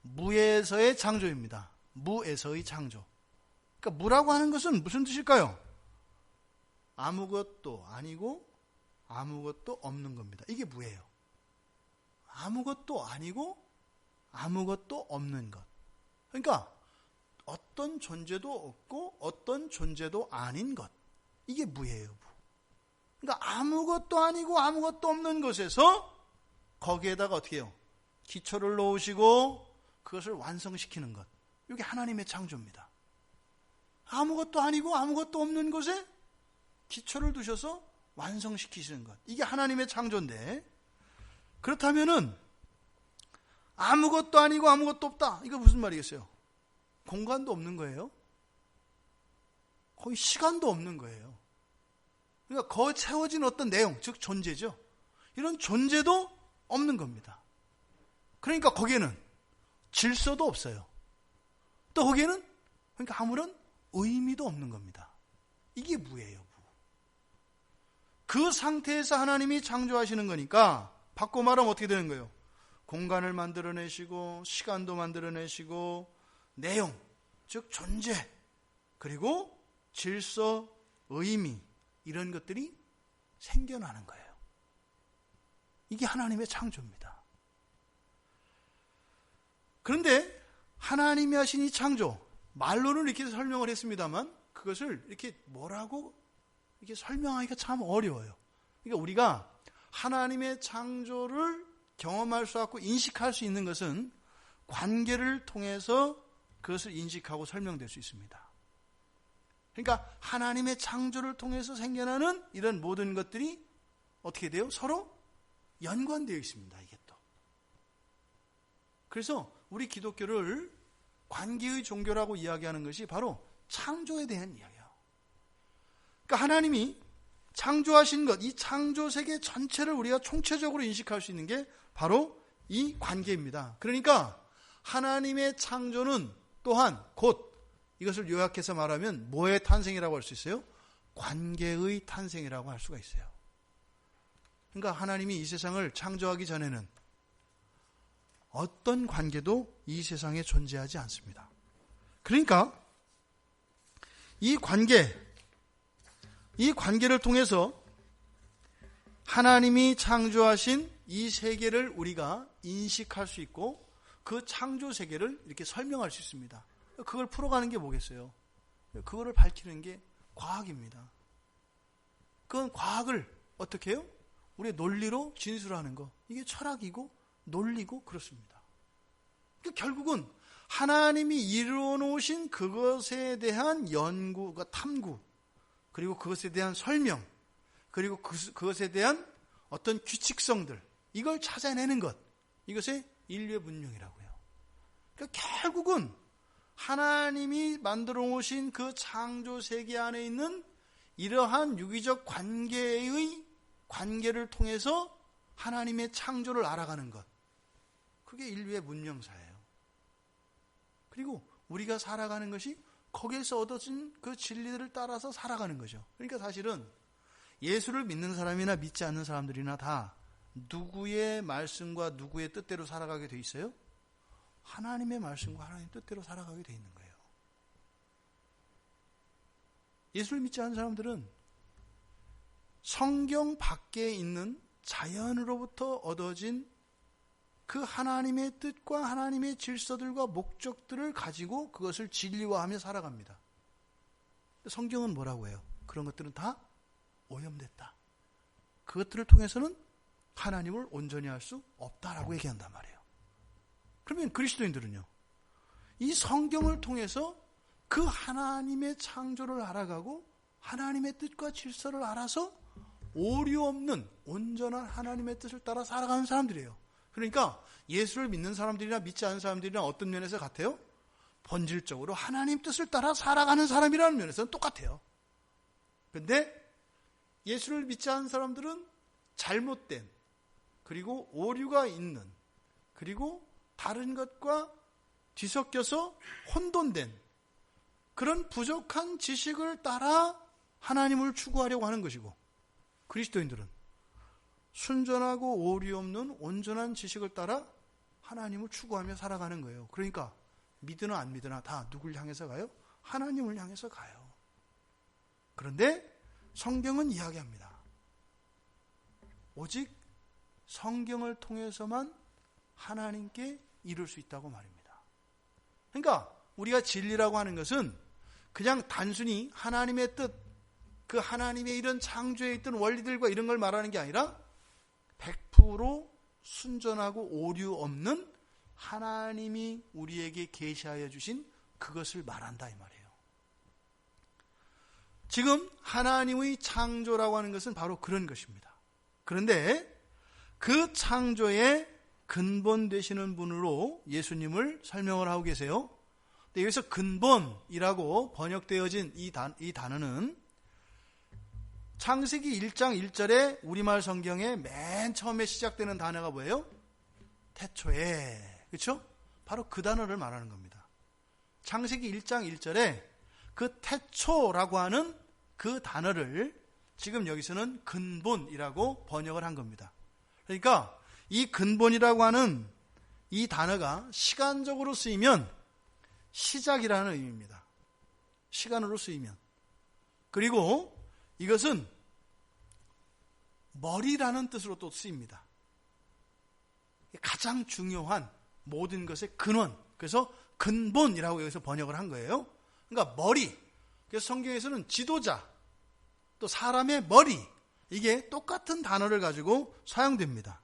무에서의 창조입니다. 무에서의 창조. 그러니까 무라고 하는 것은 무슨 뜻일까요? 아무것도 아니고 아무것도 없는 겁니다. 이게 무예요. 아무것도 아니고 아무것도 없는 것. 그러니까 어떤 존재도 없고 어떤 존재도 아닌 것. 이게 무예요. 무. 그러니까 아무것도 아니고 아무것도 없는 것에서 거기에다가 어떻게 해요? 기초를 놓으시고 그것을 완성시키는 것. 이게 하나님의 창조입니다. 아무것도 아니고 아무것도 없는 것에 기초를 두셔서 완성시키시는 것. 이게 하나님의 창조인데 그렇다면은 아무것도 아니고 아무것도 없다. 이거 무슨 말이겠어요? 공간도 없는 거예요. 거의 시간도 없는 거예요. 그러니까 거기에 채워진 어떤 내용, 즉 존재죠. 이런 존재도 없는 겁니다. 그러니까 거기에는 질서도 없어요. 또 거기에는 그러니까 아무런 의미도 없는 겁니다. 이게 무예요. 무. 그 상태에서 하나님이 창조하시는 거니까 바꿔 말하면 어떻게 되는 거예요? 공간을 만들어내시고 시간도 만들어내시고 내용, 즉 존재, 그리고 질서, 의미 이런 것들이 생겨나는 거예요. 이게 하나님의 창조입니다. 그런데 하나님이 하신 이 창조, 말로는 이렇게 설명을 했습니다만 그것을 이렇게 뭐라고 이렇게 설명하기가 참 어려워요. 그러니까 우리가 하나님의 창조를 경험할 수 있고 인식할 수 있는 것은 관계를 통해서 그것을 인식하고 설명될 수 있습니다. 그러니까 하나님의 창조를 통해서 생겨나는 이런 모든 것들이 어떻게 돼요? 서로 연관되어 있습니다. 이게 또. 그래서 우리 기독교를 관계의 종교라고 이야기하는 것이 바로 창조에 대한 이야기예요. 그러니까 하나님이 창조하신 것, 이 창조 세계 전체를 우리가 총체적으로 인식할 수 있는 게 바로 이 관계입니다. 그러니까 하나님의 창조는 또한 곧 이것을 요약해서 말하면 뭐의 탄생이라고 할 수 있어요? 관계의 탄생이라고 할 수가 있어요. 그러니까 하나님이 이 세상을 창조하기 전에는 어떤 관계도 이 세상에 존재하지 않습니다. 그러니까 이 관계를 통해서 하나님이 창조하신 이 세계를 우리가 인식할 수 있고 그 창조 세계를 이렇게 설명할 수 있습니다. 그걸 풀어가는 게 뭐겠어요? 그거를 밝히는 게 과학입니다. 그건 과학을 어떻게 해요? 우리의 논리로 진술하는 거. 이게 철학이고 논리고 그렇습니다. 그러니까 결국은 하나님이 이루어 놓으신 그것에 대한 연구가 탐구, 그리고 그것에 대한 설명, 그리고 그것에 대한 어떤 규칙성들, 이걸 찾아내는 것, 이것의 인류의 문명이라고요. 그러니까 결국은 하나님이 만들어 놓으신 그 창조 세계 안에 있는 이러한 유기적 관계를 통해서 하나님의 창조를 알아가는 것. 그게 인류의 문명사예요. 그리고 우리가 살아가는 것이 거기에서 얻어진 그 진리들을 따라서 살아가는 거죠. 그러니까 사실은 예수를 믿는 사람이나 믿지 않는 사람들이나 다 누구의 말씀과 누구의 뜻대로 살아가게 돼 있어요? 하나님의 말씀과 하나님의 뜻대로 살아가게 돼 있는 거예요. 예수를 믿지 않는 사람들은 성경 밖에 있는 자연으로부터 얻어진 그 하나님의 뜻과 하나님의 질서들과 목적들을 가지고 그것을 진리화하며 살아갑니다. 성경은 뭐라고 해요? 그런 것들은 다 오염됐다. 그것들을 통해서는 하나님을 온전히 할 수 없다라고 얘기한단 말이에요. 그러면 그리스도인들은요, 이 성경을 통해서 그 하나님의 창조를 알아가고 하나님의 뜻과 질서를 알아서 오류 없는 온전한 하나님의 뜻을 따라 살아가는 사람들이에요. 그러니까 예수를 믿는 사람들이나 믿지 않는 사람들이나 어떤 면에서 같아요? 본질적으로 하나님 뜻을 따라 살아가는 사람이라는 면에서는 똑같아요. 그런데 예수를 믿지 않는 사람들은 잘못된, 그리고 오류가 있는, 그리고 다른 것과 뒤섞여서 혼돈된 그런 부족한 지식을 따라 하나님을 추구하려고 하는 것이고, 그리스도인들은 순전하고 오류 없는 온전한 지식을 따라 하나님을 추구하며 살아가는 거예요. 그러니까 믿으나 안 믿으나 다 누굴 향해서 가요? 하나님을 향해서 가요. 그런데 성경은 이야기합니다. 오직 성경을 통해서만 하나님께 이룰 수 있다고 말입니다. 그러니까 우리가 진리라고 하는 것은 그냥 단순히 하나님의 뜻, 그 하나님의 이런 창조에 있던 원리들과 이런 걸 말하는 게 아니라 100% 순전하고 오류 없는 하나님이 우리에게 계시하여 주신 그것을 말한다 이 말이에요. 지금 하나님의 창조라고 하는 것은 바로 그런 것입니다. 그런데 그 창조의 근본 되시는 분으로 예수님을 설명을 하고 계세요. 근데 여기서 근본이라고 번역되어진 이 단어는 창세기 1장 1절에 우리말 성경에 맨 처음에 시작되는 단어가 뭐예요? 태초에. 그렇죠? 바로 그 단어를 말하는 겁니다. 창세기 1장 1절에 그 태초라고 하는 그 단어를 지금 여기서는 근본이라고 번역을 한 겁니다. 그러니까 이 근본이라고 하는 이 단어가 시간적으로 쓰이면 시작이라는 의미입니다. 시간으로 쓰이면. 그리고 이것은 머리라는 뜻으로 또 쓰입니다. 가장 중요한 모든 것의 근원. 그래서 근본이라고 여기서 번역을 한 거예요. 그러니까 머리. 그래서 성경에서는 지도자, 또 사람의 머리, 이게 똑같은 단어를 가지고 사용됩니다.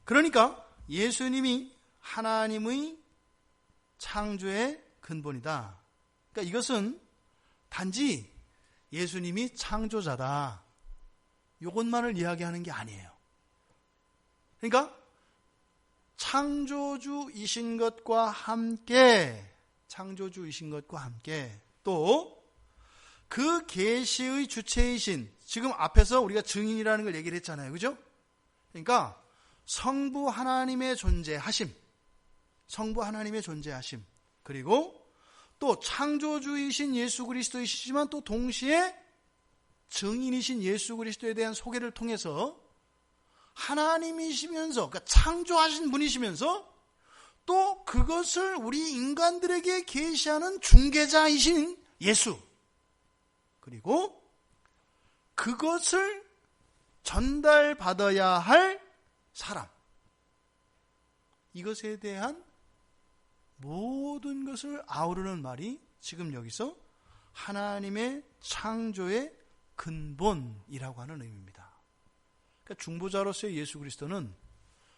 그러니까 예수님이 하나님의 창조의 근본이다. 그러니까 이것은 단지 예수님이 창조자다, 이것만을 이야기하는 게 아니에요. 그러니까 창조주이신 것과 함께 또 그 계시의 주체이신, 지금 앞에서 우리가 증인이라는 걸 얘기를 했잖아요. 그죠? 그러니까 성부 하나님의 존재하심, 그리고 또 창조주이신 예수 그리스도이시지만 또 동시에 증인이신 예수 그리스도에 대한 소개를 통해서 하나님이시면서, 그러니까 창조하신 분이시면서 또 그것을 우리 인간들에게 계시하는 중개자이신 예수, 그리고 그것을 전달받아야 할 사람, 이것에 대한 모든 것을 아우르는 말이 지금 여기서 하나님의 창조의 근본이라고 하는 의미입니다. 그러니까 중보자로서의 예수 그리스도는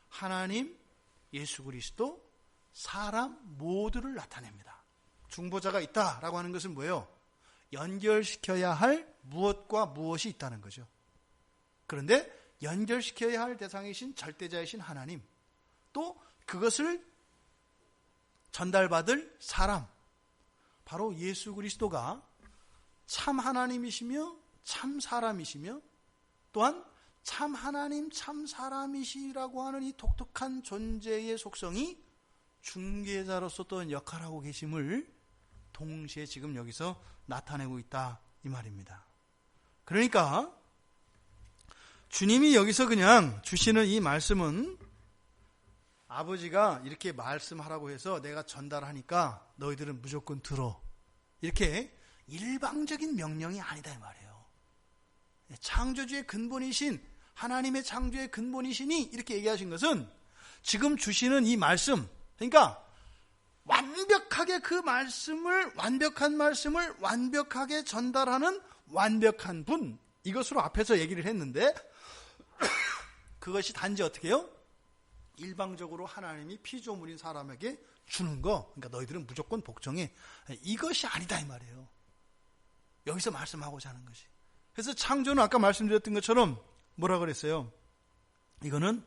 하나님, 예수 그리스도, 사람 모두를 나타냅니다. 중보자가 있다라고 하는 것은 뭐예요? 연결시켜야 할 무엇과 무엇이 있다는 거죠. 그런데 연결시켜야 할 대상이신 절대자이신 하나님, 또 그것을 전달받을 사람, 바로 예수 그리스도가 참 하나님이시며 참 사람이시며 또한 참 하나님 참 사람이시라고 하는 이 독특한 존재의 속성이 중개자로서 또 역할하고 계심을 동시에 지금 여기서 나타내고 있다 이 말입니다. 그러니까 주님이 여기서 그냥 주시는 이 말씀은 아버지가 이렇게 말씀하라고 해서 내가 전달하니까 너희들은 무조건 들어, 이렇게 일방적인 명령이 아니다 이 말이에요. 창조주의 근본이신 하나님의 창조의 근본이시니 이렇게 얘기하신 것은 지금 주시는 이 말씀, 그러니까 완벽하게 그 말씀을, 완벽한 말씀을 완벽하게 전달하는 완벽한 분, 이것으로 앞에서 얘기를 했는데 그것이 단지 어떻게 해요? 일방적으로 하나님이 피조물인 사람에게 주는 거, 그러니까 너희들은 무조건 복종해, 이것이 아니다 이 말이에요. 여기서 말씀하고자 하는 것이. 그래서 창조는 아까 말씀드렸던 것처럼 뭐라 그랬어요? 이거는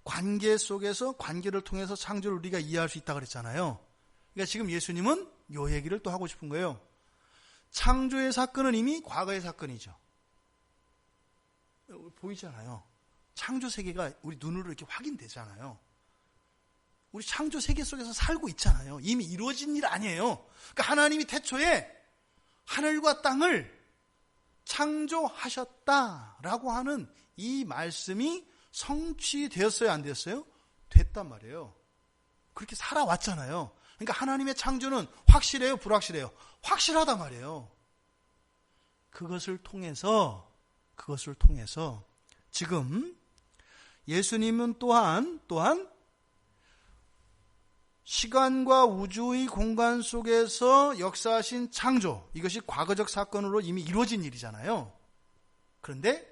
관계 속에서, 관계를 통해서 창조를 우리가 이해할 수 있다고 그랬잖아요. 그러니까 지금 예수님은 이 얘기를 또 하고 싶은 거예요. 창조의 사건은 이미 과거의 사건이죠. 보이잖아요. 창조 세계가 우리 눈으로 이렇게 확인되잖아요. 우리 창조 세계 속에서 살고 있잖아요. 이미 이루어진 일 아니에요. 그러니까 하나님이 태초에 하늘과 땅을 창조하셨다라고 하는 이 말씀이 성취되었어요, 안 되었어요? 됐단 말이에요. 그렇게 살아왔잖아요. 그러니까 하나님의 창조는 확실해요, 불확실해요? 확실하단 말이에요. 그것을 통해서 지금 예수님은 또한 시간과 우주의 공간 속에서 역사하신 창조, 이것이 과거적 사건으로 이미 이루어진 일이잖아요. 그런데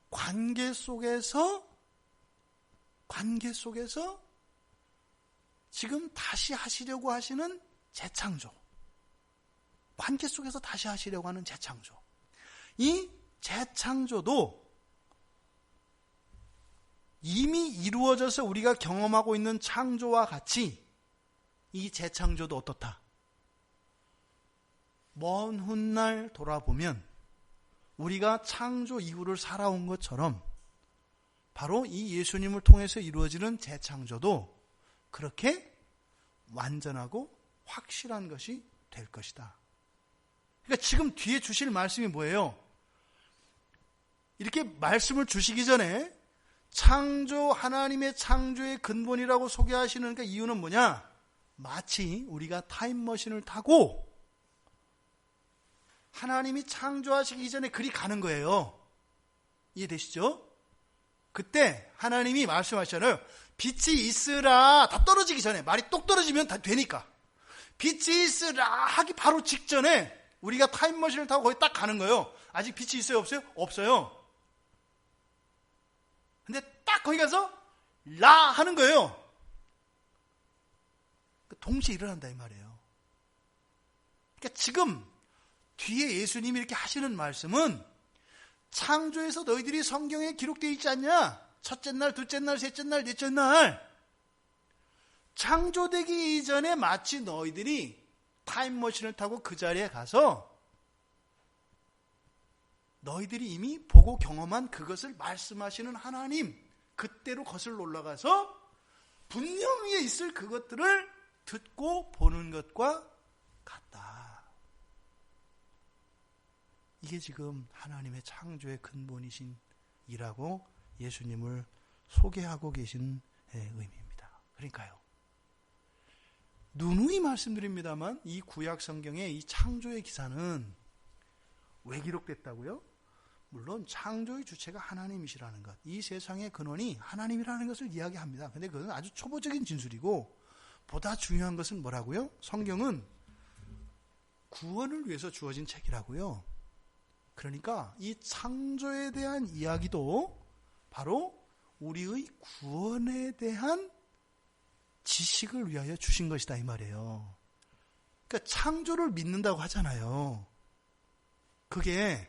관계 속에서 지금 다시 하시려고 하시는 재창조, 관계 속에서 다시 하시려고 하는 재창조, 이 재창조도 이미 이루어져서 우리가 경험하고 있는 창조와 같이 이 재창조도 어떻다? 먼 훗날 돌아보면 우리가 창조 이후를 살아온 것처럼 바로 이 예수님을 통해서 이루어지는 재창조도 그렇게 완전하고 확실한 것이 될 것이다. 그러니까 지금 뒤에 주실 말씀이 뭐예요? 이렇게 말씀을 주시기 전에 하나님의 창조의 근본이라고 소개하시는 그 이유는 뭐냐? 마치 우리가 타임머신을 타고 하나님이 창조하시기 전에 그리 가는 거예요. 이해되시죠? 그때 하나님이 말씀하셨잖아요. 빛이 있으라, 다 떨어지기 전에, 말이 똑 떨어지면 다 되니까. 빛이 있으라 하기 바로 직전에 우리가 타임머신을 타고 거기 딱 가는 거예요. 아직 빛이 있어요, 없어요? 없어요. 근데 딱 거기 가서 라 하는 거예요. 동시에 일어난다 이 말이에요. 그러니까 지금 뒤에 예수님이 이렇게 하시는 말씀은 창조에서 너희들이 성경에 기록되어 있지 않냐? 첫째 날, 둘째 날, 셋째 날, 넷째 날, 창조되기 이전에 마치 너희들이 타임머신을 타고 그 자리에 가서 너희들이 이미 보고 경험한 그것을 말씀하시는 하나님, 그때로 거슬러 올라가서 분명히 있을 그것들을 듣고 보는 것과 같다. 이게 지금 하나님의 창조의 근본이신 이라고 예수님을 소개하고 계신 의미입니다. 그러니까요, 누누이 말씀드립니다만 이 구약 성경의 이 창조의 기사는 왜 기록됐다고요? 물론 창조의 주체가 하나님이시라는 것, 이 세상의 근원이 하나님이라는 것을 이야기합니다. 근데 그건 아주 초보적인 진술이고, 보다 중요한 것은 뭐라고요? 성경은 구원을 위해서 주어진 책이라고요. 그러니까 이 창조에 대한 이야기도 바로 우리의 구원에 대한 지식을 위하여 주신 것이다 이 말이에요. 그러니까 창조를 믿는다고 하잖아요. 그게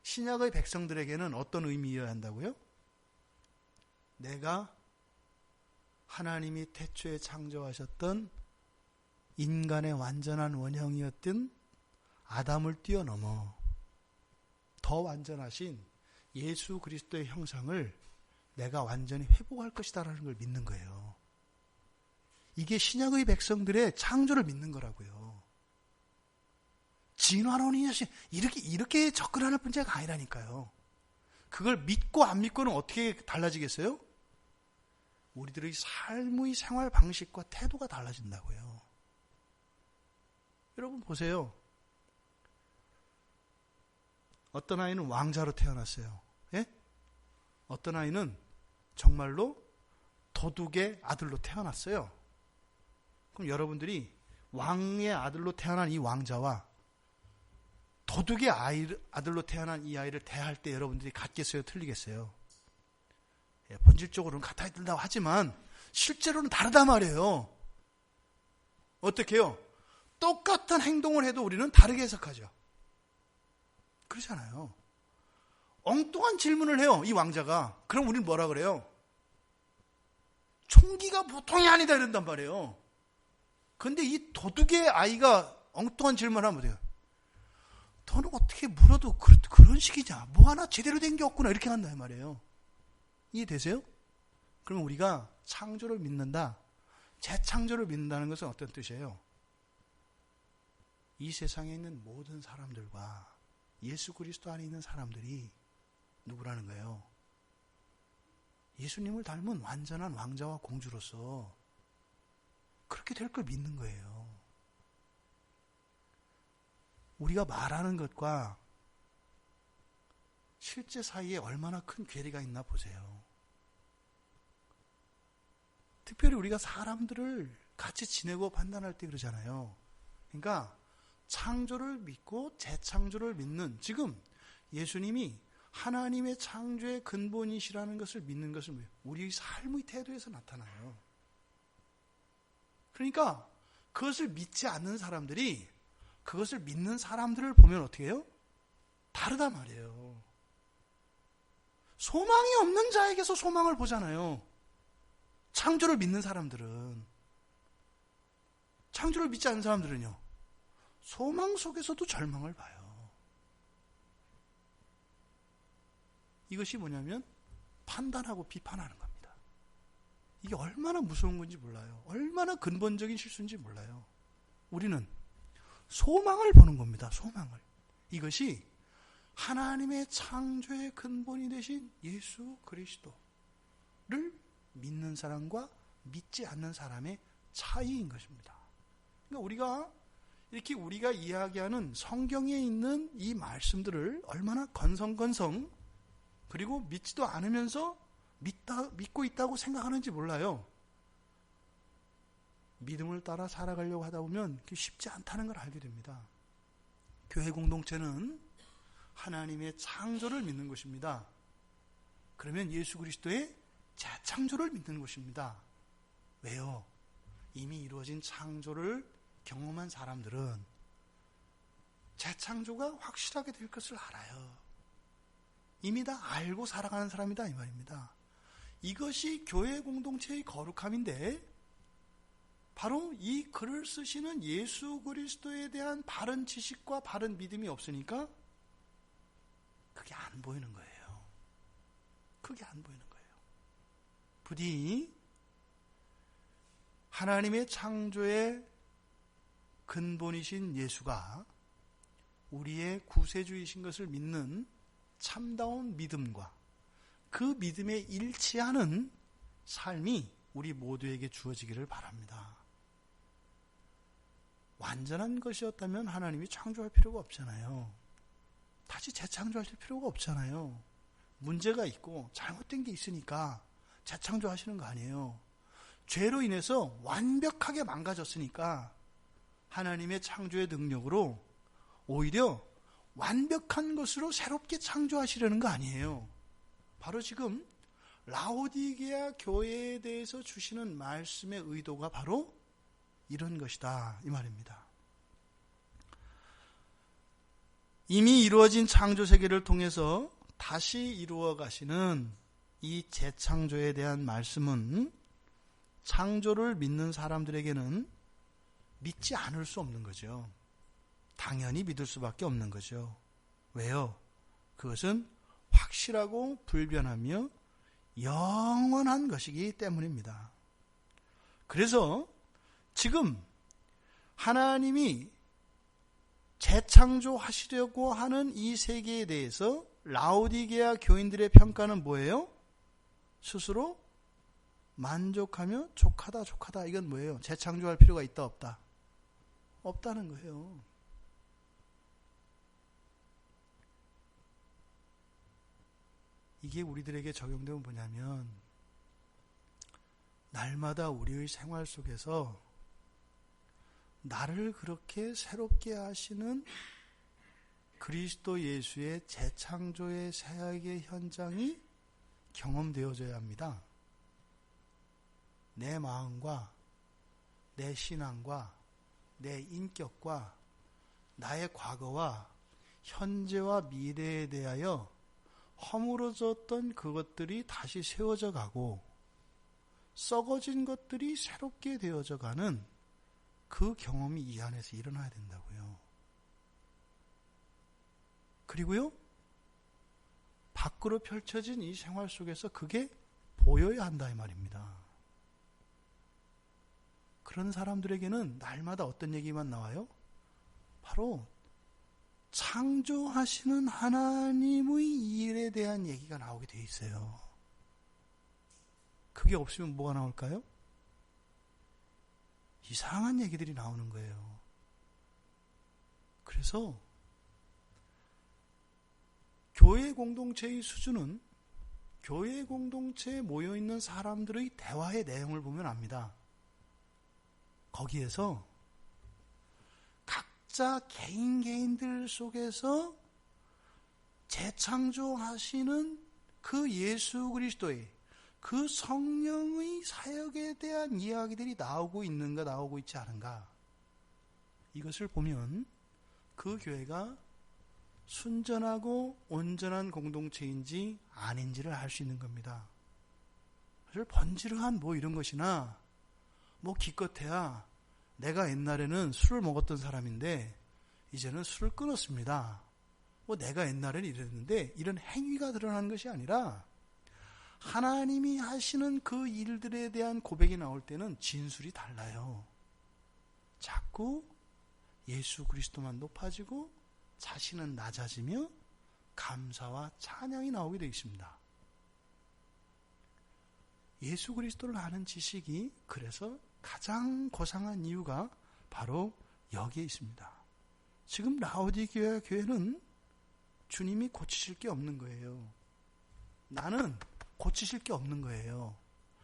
신약의 백성들에게는 어떤 의미여야 한다고요? 내가 하나님이 태초에 창조하셨던 인간의 완전한 원형이었던 아담을 뛰어넘어 더 완전하신 예수 그리스도의 형상을 내가 완전히 회복할 것이다라는 걸 믿는 거예요. 이게 신약의 백성들의 창조를 믿는 거라고요. 진화론이 이렇게 접근하는 문제가 아니라니까요. 그걸 믿고 안 믿고는 어떻게 달라지겠어요? 우리들의 삶의 생활 방식과 태도가 달라진다고요. 여러분 보세요. 어떤 아이는 왕자로 태어났어요. 예? 어떤 아이는 정말로 도둑의 아들로 태어났어요. 그럼 여러분들이 왕의 아들로 태어난 이 왕자와 도둑의 아들로 태어난 이 아이를 대할 때 여러분들이 같겠어요? 틀리겠어요? 예, 본질적으로는 같아야 된다고 하지만 실제로는 다르단 말이에요. 어떻게 해요? 똑같은 행동을 해도 우리는 다르게 해석하죠. 그렇잖아요. 엉뚱한 질문을 해요, 이 왕자가. 그럼 우리는 뭐라 그래요? 총기가 보통이 아니다 이런단 말이에요. 그런데 이 도둑의 아이가 엉뚱한 질문을 하면 돼요. 너는 어떻게 물어도 그런 식이냐? 뭐 하나 제대로 된 게 없구나. 이렇게 한단 말이에요. 이해되세요? 그러면 우리가 창조를 믿는다. 재창조를 믿는다는 것은 어떤 뜻이에요? 이 세상에 있는 모든 사람들과 예수 그리스도 안에 있는 사람들이 누구라는 거예요? 예수님을 닮은 완전한 왕자와 공주로서 그렇게 될 걸 믿는 거예요. 우리가 말하는 것과 실제 사이에 얼마나 큰 괴리가 있나 보세요. 특별히 우리가 사람들을 같이 지내고 판단할 때 그러잖아요. 그러니까 창조를 믿고 재창조를 믿는, 지금 예수님이 하나님의 창조의 근본이시라는 것을 믿는 것은 뭐예요? 우리의 삶의 태도에서 나타나요. 그러니까 그것을 믿지 않는 사람들이 그것을 믿는 사람들을 보면 어떻게 해요? 다르단 말이에요. 소망이 없는 자에게서 소망을 보잖아요. 창조를 믿는 사람들은. 창조를 믿지 않는 사람들은요, 소망 속에서도 절망을 봐요. 이것이 뭐냐면 판단하고 비판하는 겁니다. 이게 얼마나 무서운 건지 몰라요. 얼마나 근본적인 실수인지 몰라요. 우리는 소망을 보는 겁니다. 소망을. 이것이 하나님의 창조의 근본이 되신 예수 그리스도를 믿는 사람과 믿지 않는 사람의 차이인 것입니다. 그러니까 우리가 이야기하는 성경에 있는 이 말씀들을 얼마나 건성건성, 그리고 믿지도 않으면서 믿고 있다고 생각하는지 몰라요. 믿음을 따라 살아가려고 하다 보면 그게 쉽지 않다는 걸 알게 됩니다. 교회 공동체는 하나님의 창조를 믿는 것입니다. 그러면 예수 그리스도의 재창조를 믿는 것입니다. 왜요? 이미 이루어진 창조를 경험한 사람들은 재창조가 확실하게 될 것을 알아요. 이미 다 알고 살아가는 사람이다 이 말입니다. 이것이 교회 공동체의 거룩함인데, 바로 이 글을 쓰시는 예수 그리스도에 대한 바른 지식과 바른 믿음이 없으니까 그게 안 보이는 거예요. 그게 안 보이는 거예요. 부디 하나님의 창조의 근본이신 예수가 우리의 구세주이신 것을 믿는 참다운 믿음과 그 믿음에 일치하는 삶이 우리 모두에게 주어지기를 바랍니다. 완전한 것이었다면 하나님이 창조할 필요가 없잖아요. 다시 재창조하실 필요가 없잖아요. 문제가 있고 잘못된 게 있으니까 재창조하시는 거 아니에요. 죄로 인해서 완벽하게 망가졌으니까 하나님의 창조의 능력으로 오히려 완벽한 것으로 새롭게 창조하시려는 거 아니에요. 바로 지금 라오디게아 교회에 대해서 주시는 말씀의 의도가 바로 이런 것이다 이 말입니다. 이미 이루어진 창조 세계를 통해서 다시 이루어 가시는 이 재창조에 대한 말씀은 창조를 믿는 사람들에게는 믿지 않을 수 없는 거죠. 당연히 믿을 수밖에 없는 거죠. 왜요? 그것은 확실하고 불변하며 영원한 것이기 때문입니다. 그래서 지금 하나님이 재창조하시려고 하는 이 세계에 대해서 라오디게아 교인들의 평가는 뭐예요? 스스로 만족하며 족하다. 이건 뭐예요? 재창조할 필요가 있다 없다? 없다는 거예요. 이게 우리들에게 적용되면 뭐냐면 날마다 우리의 생활 속에서 나를 그렇게 새롭게 하시는 그리스도 예수의 재창조의 새하의 현장이 경험되어져야 합니다. 내 마음과 내 신앙과 내 인격과 나의 과거와 현재와 미래에 대하여 허물어졌던 그것들이 다시 세워져 가고 썩어진 것들이 새롭게 되어져 가는 그 경험이 이 안에서 일어나야 된다고요. 그리고요, 밖으로 펼쳐진 이 생활 속에서 그게 보여야 한다 이 말입니다. 그런 사람들에게는 날마다 어떤 얘기만 나와요? 바로 창조하시는 하나님의 일에 대한 얘기가 나오게 돼 있어요. 그게 없으면 뭐가 나올까요? 이상한 얘기들이 나오는 거예요. 그래서 교회 공동체의 수준은 교회 공동체에 모여있는 사람들의 대화의 내용을 보면 압니다. 거기에서 각자 개인들 속에서 재창조하시는 그 예수 그리스도의 그 성령의 사역에 대한 이야기들이 나오고 있는가 나오고 있지 않은가, 이것을 보면 그 교회가 순전하고 온전한 공동체인지 아닌지를 알 수 있는 겁니다. 사실 번지르한 이런 것이나 기껏해야 내가 옛날에는 술을 먹었던 사람인데 이제는 술을 끊었습니다. 내가 옛날에는 이랬는데 이런 행위가 드러나는 것이 아니라 하나님이 하시는 그 일들에 대한 고백이 나올 때는 진술이 달라요. 자꾸 예수 그리스도만 높아지고 자신은 낮아지며 감사와 찬양이 나오게 되어 있습니다. 예수 그리스도를 아는 지식이 그래서 가장 고상한 이유가 바로 여기에 있습니다. 지금 라오디게아 교회는 주님이 고치실 게 없는 거예요. 나는 고치실 게 없는 거예요.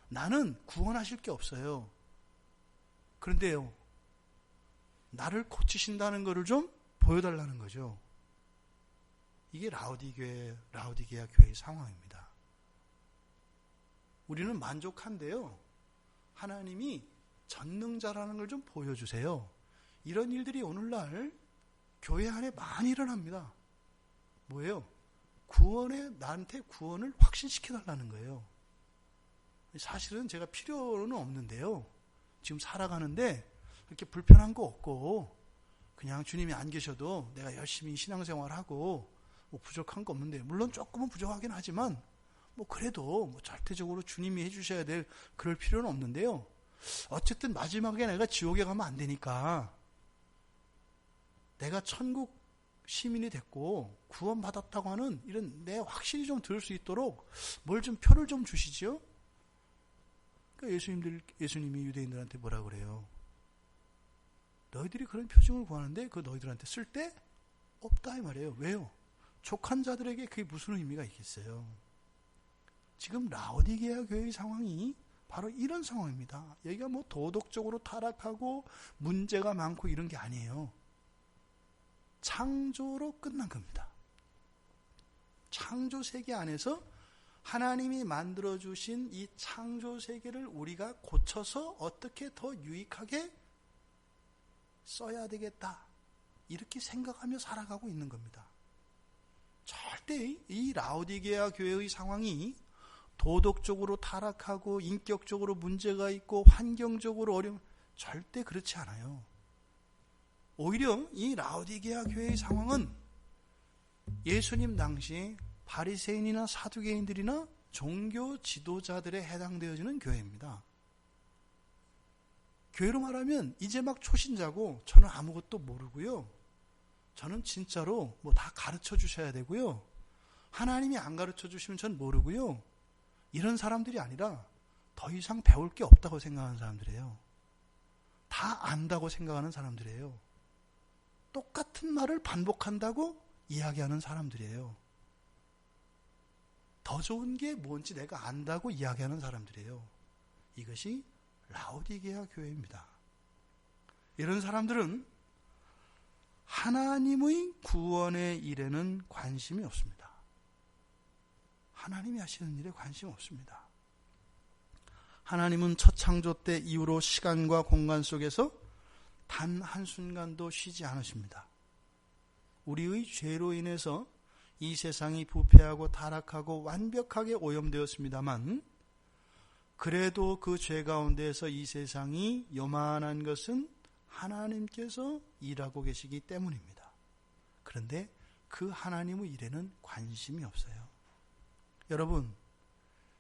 나는 구원하실 게 없어요. 그런데요, 나를 고치신다는 것을 좀 보여달라는 거죠. 이게 라오디게아 교회의 상황입니다. 우리는 만족한데요, 하나님이 전능자라는 걸 좀 보여주세요. 이런 일들이 오늘날 교회 안에 많이 일어납니다. 뭐예요? 나한테 구원을 확신시켜달라는 거예요. 사실은 제가 필요는 없는데요, 지금 살아가는데 이렇게 불편한 거 없고 그냥 주님이 안 계셔도 내가 열심히 신앙생활하고 부족한 거 없는데, 물론 조금은 부족하긴 하지만 그래도 절대적으로 주님이 해주셔야 될 그럴 필요는 없는데요, 어쨌든 마지막에 내가 지옥에 가면 안 되니까 내가 천국 시민이 됐고 구원받았다고 하는 이런 내 확신이 좀 들 수 있도록 뭘 좀 표를 좀 주시죠. 그러니까 예수님이 유대인들한테 뭐라 그래요? 너희들이 그런 표징을 구하는데 그 너희들한테 쓸 데 없다 이 말이에요. 왜요? 족한 자들에게 그게 무슨 의미가 있겠어요? 지금 라오디게아 교회의 상황이 바로 이런 상황입니다. 여기가 도덕적으로 타락하고 문제가 많고 이런 게 아니에요. 창조로 끝난 겁니다. 창조 세계 안에서 하나님이 만들어주신 이 창조 세계를 우리가 고쳐서 어떻게 더 유익하게 써야 되겠다, 이렇게 생각하며 살아가고 있는 겁니다. 절대 이 라오디게아 교회의 상황이 도덕적으로 타락하고 인격적으로 문제가 있고 환경적으로 어려움, 절대 그렇지 않아요. 오히려 이 라오디게아 교회의 상황은 예수님 당시 바리새인이나 사두개인들이나 종교 지도자들에 해당되어지는 교회입니다. 교회로 말하면 이제 막 초신자고 저는 아무것도 모르고요. 저는 진짜로 뭐 다 가르쳐 주셔야 되고요. 하나님이 안 가르쳐 주시면 전 모르고요. 이런 사람들이 아니라 더 이상 배울 게 없다고 생각하는 사람들이에요. 다 안다고 생각하는 사람들이에요. 똑같은 말을 반복한다고 이야기하는 사람들이에요. 더 좋은 게 뭔지 내가 안다고 이야기하는 사람들이에요. 이것이 라오디게아 교회입니다. 이런 사람들은 하나님의 구원의 일에는 관심이 없습니다. 하나님이 하시는 일에 관심 없습니다. 하나님은 첫 창조 때 이후로 시간과 공간 속에서 단 한순간도 쉬지 않으십니다. 우리의 죄로 인해서 이 세상이 부패하고 타락하고 완벽하게 오염되었습니다만 그래도 그 죄 가운데에서 이 세상이 요만한 것은 하나님께서 일하고 계시기 때문입니다. 그런데 그 하나님의 일에는 관심이 없어요.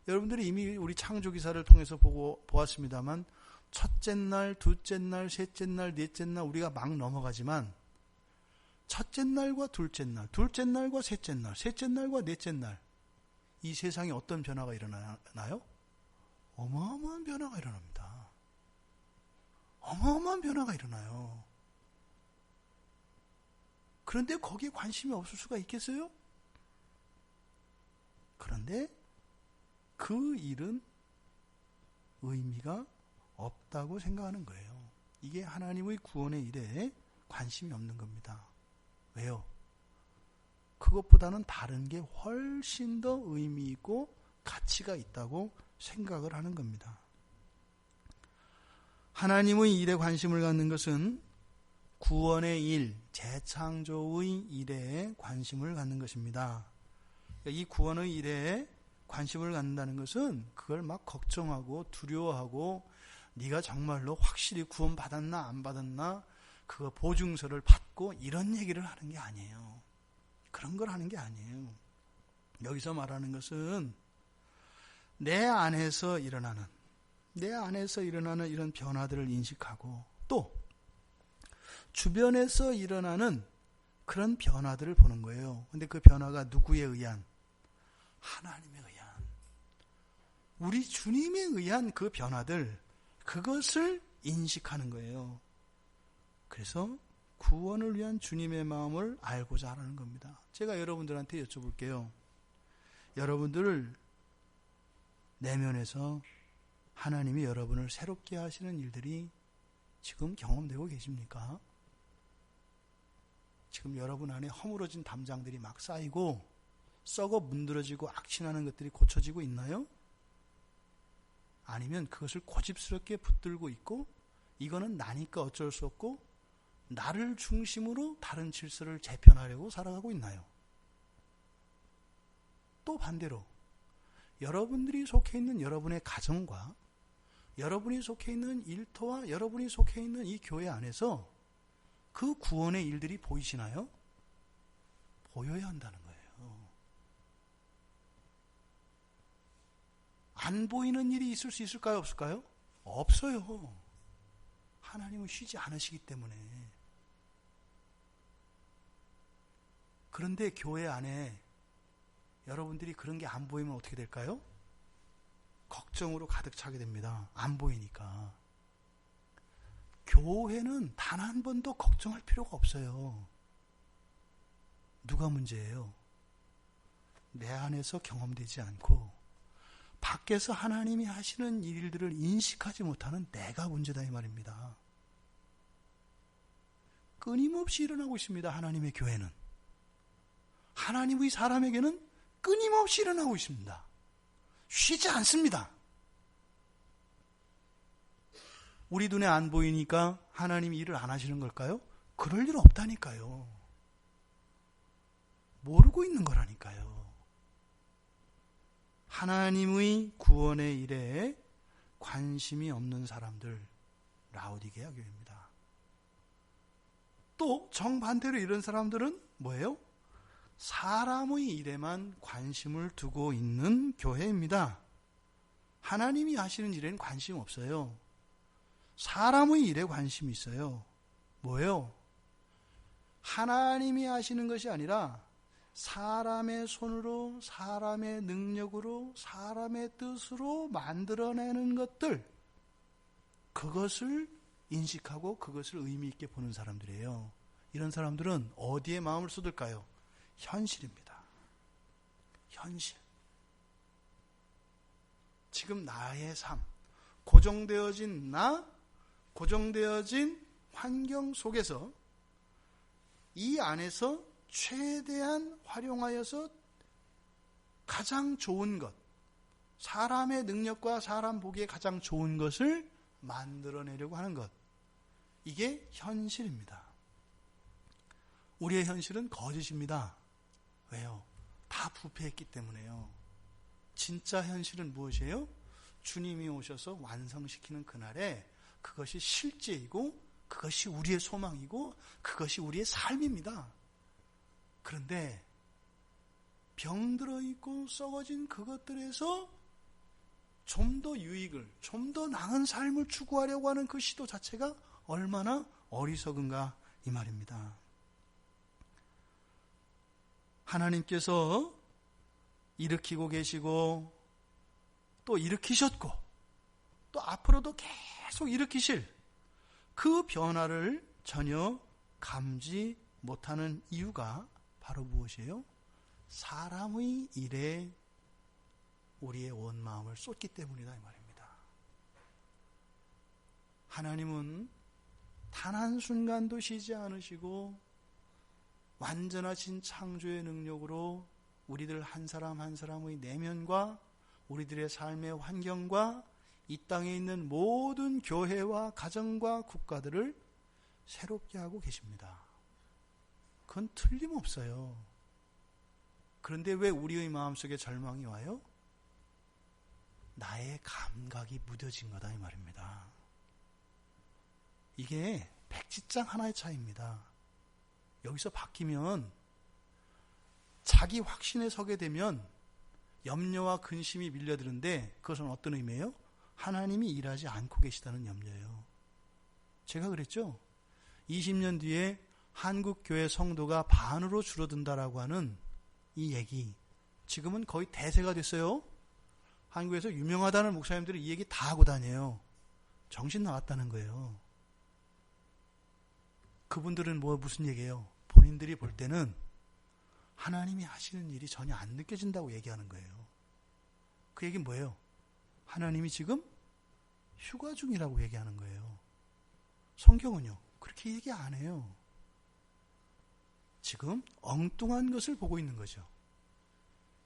여러분들이 이미 우리 창조기사를 통해서 보았습니다만 첫째 날, 둘째 날, 셋째 날, 넷째 날 우리가 막 넘어가지만 첫째 날과 둘째 날, 둘째 날과 셋째 날, 셋째 날과 넷째 날 이 세상에 어떤 변화가 일어나나요? 어마어마한 변화가 일어납니다. 어마어마한 변화가 일어나요. 그런데 거기에 관심이 없을 수가 있겠어요? 그런데 그 일은 의미가 없다고 생각하는 거예요. 이게 하나님의 구원의 일에 관심이 없는 겁니다. 왜요? 그것보다는 다른 게 훨씬 더 의미 있고 가치가 있다고 생각을 하는 겁니다. 하나님의 일에 관심을 갖는 것은 구원의 일, 재창조의 일에 관심을 갖는 것입니다. 이 구원의 일에 관심을 갖는다는 것은 그걸 막 걱정하고 두려워하고 네가 정말로 확실히 구원 받았나 안 받았나 그거 보증서를 받고 이런 얘기를 하는 게 아니에요. 그런 걸 하는 게 아니에요. 여기서 말하는 것은 내 안에서 일어나는 이런 변화들을 인식하고 또 주변에서 일어나는 그런 변화들을 보는 거예요. 근데 그 변화가 누구에 의한? 하나님에 의한. 우리 주님에 의한 그 변화들, 그것을 인식하는 거예요. 그래서 구원을 위한 주님의 마음을 알고자 하는 겁니다. 제가 여러분들한테 여쭤볼게요. 여러분들 내면에서 하나님이 여러분을 새롭게 하시는 일들이 지금 경험되고 계십니까? 지금 여러분 안에 허물어진 담장들이 막 쌓이고 썩어 문드러지고 악취나는 것들이 고쳐지고 있나요? 아니면 그것을 고집스럽게 붙들고 있고 이거는 나니까 어쩔 수 없고 나를 중심으로 다른 질서를 재편하려고 살아가고 있나요? 또 반대로 여러분들이 속해 있는 여러분의 가정과 여러분이 속해 있는 일터와 여러분이 속해 있는 이 교회 안에서 그 구원의 일들이 보이시나요? 보여야 한다는 거예요. 안 보이는 일이 있을 수 있을까요? 없을까요? 없어요. 하나님은 쉬지 않으시기 때문에. 그런데 교회 안에 여러분들이 그런 게 안 보이면 어떻게 될까요? 걱정으로 가득 차게 됩니다. 안 보이니까. 교회는 단 한 번도 걱정할 필요가 없어요. 누가 문제예요? 내 안에서 경험되지 않고 밖에서 하나님이 하시는 일들을 인식하지 못하는 내가 문제다 이 말입니다. 끊임없이 일어나고 있습니다. 하나님의 교회는. 하나님의 사람에게는 끊임없이 일어나고 있습니다. 쉬지 않습니다. 우리 눈에 안 보이니까 하나님이 일을 안 하시는 걸까요? 그럴 일 없다니까요. 모르고 있는 거라니까요. 하나님의 구원의 일에 관심이 없는 사람들, 라오디게아 교회입니다. 또 정반대로 이런 사람들은 뭐예요? 사람의 일에만 관심을 두고 있는 교회입니다. 하나님이 하시는 일에는 관심 없어요. 사람의 일에 관심이 있어요. 뭐예요? 하나님이 하시는 것이 아니라 사람의 손으로, 사람의 능력으로, 사람의 뜻으로 만들어내는 것들, 그것을 인식하고 그것을 의미 있게 보는 사람들이에요. 이런 사람들은 어디에 마음을 쏟을까요? 현실입니다. 현실. 지금 나의 삶, 고정되어진 나, 고정되어진 환경 속에서 이 안에서 최대한 활용하여서 가장 좋은 것, 사람의 능력과 사람 보기에 가장 좋은 것을 만들어내려고 하는 것, 이게 현실입니다. 우리의 현실은 거짓입니다. 왜요? 다 부패했기 때문에요. 진짜 현실은 무엇이에요? 주님이 오셔서 완성시키는 그날에 그것이 실제이고 그것이 우리의 소망이고 그것이 우리의 삶입니다. 그런데 병들어 있고 썩어진 그것들에서 좀 더 유익을, 좀 더 나은 삶을 추구하려고 하는 그 시도 자체가 얼마나 어리석은가 이 말입니다. 하나님께서 일으키고 계시고 또 일으키셨고 또 앞으로도 계속 일으키실 그 변화를 전혀 감지 못하는 이유가 바로 무엇이에요? 사람의 일에 우리의 온 마음을 쏟기 때문이다 이 말입니다. 하나님은 단 한순간도 쉬지 않으시고 완전하신 창조의 능력으로 우리들 한 사람 한 사람의 내면과 우리들의 삶의 환경과 이 땅에 있는 모든 교회와 가정과 국가들을 새롭게 하고 계십니다. 그건 틀림없어요. 그런데 왜 우리의 마음속에 절망이 와요? 나의 감각이 무뎌진 거다 이 말입니다. 이게 백지장 하나의 차이입니다. 여기서 바뀌면 자기 확신에 서게 되면 염려와 근심이 밀려드는데 그것은 어떤 의미예요? 하나님이 일하지 않고 계시다는 염려예요. 제가 그랬죠? 20년 뒤에 한국교회 성도가 반으로 줄어든다라고 하는 이 얘기, 지금은 거의 대세가 됐어요. 한국에서 유명하다는 목사님들이 이 얘기 다 하고 다녀요. 정신 나갔다는 거예요. 그분들은 무슨 얘기예요? 본인들이 볼 때는 하나님이 하시는 일이 전혀 안 느껴진다고 얘기하는 거예요. 그 얘기는 뭐예요? 하나님이 지금 휴가 중이라고 얘기하는 거예요. 성경은요, 그렇게 얘기 안 해요. 지금 엉뚱한 것을 보고 있는 거죠.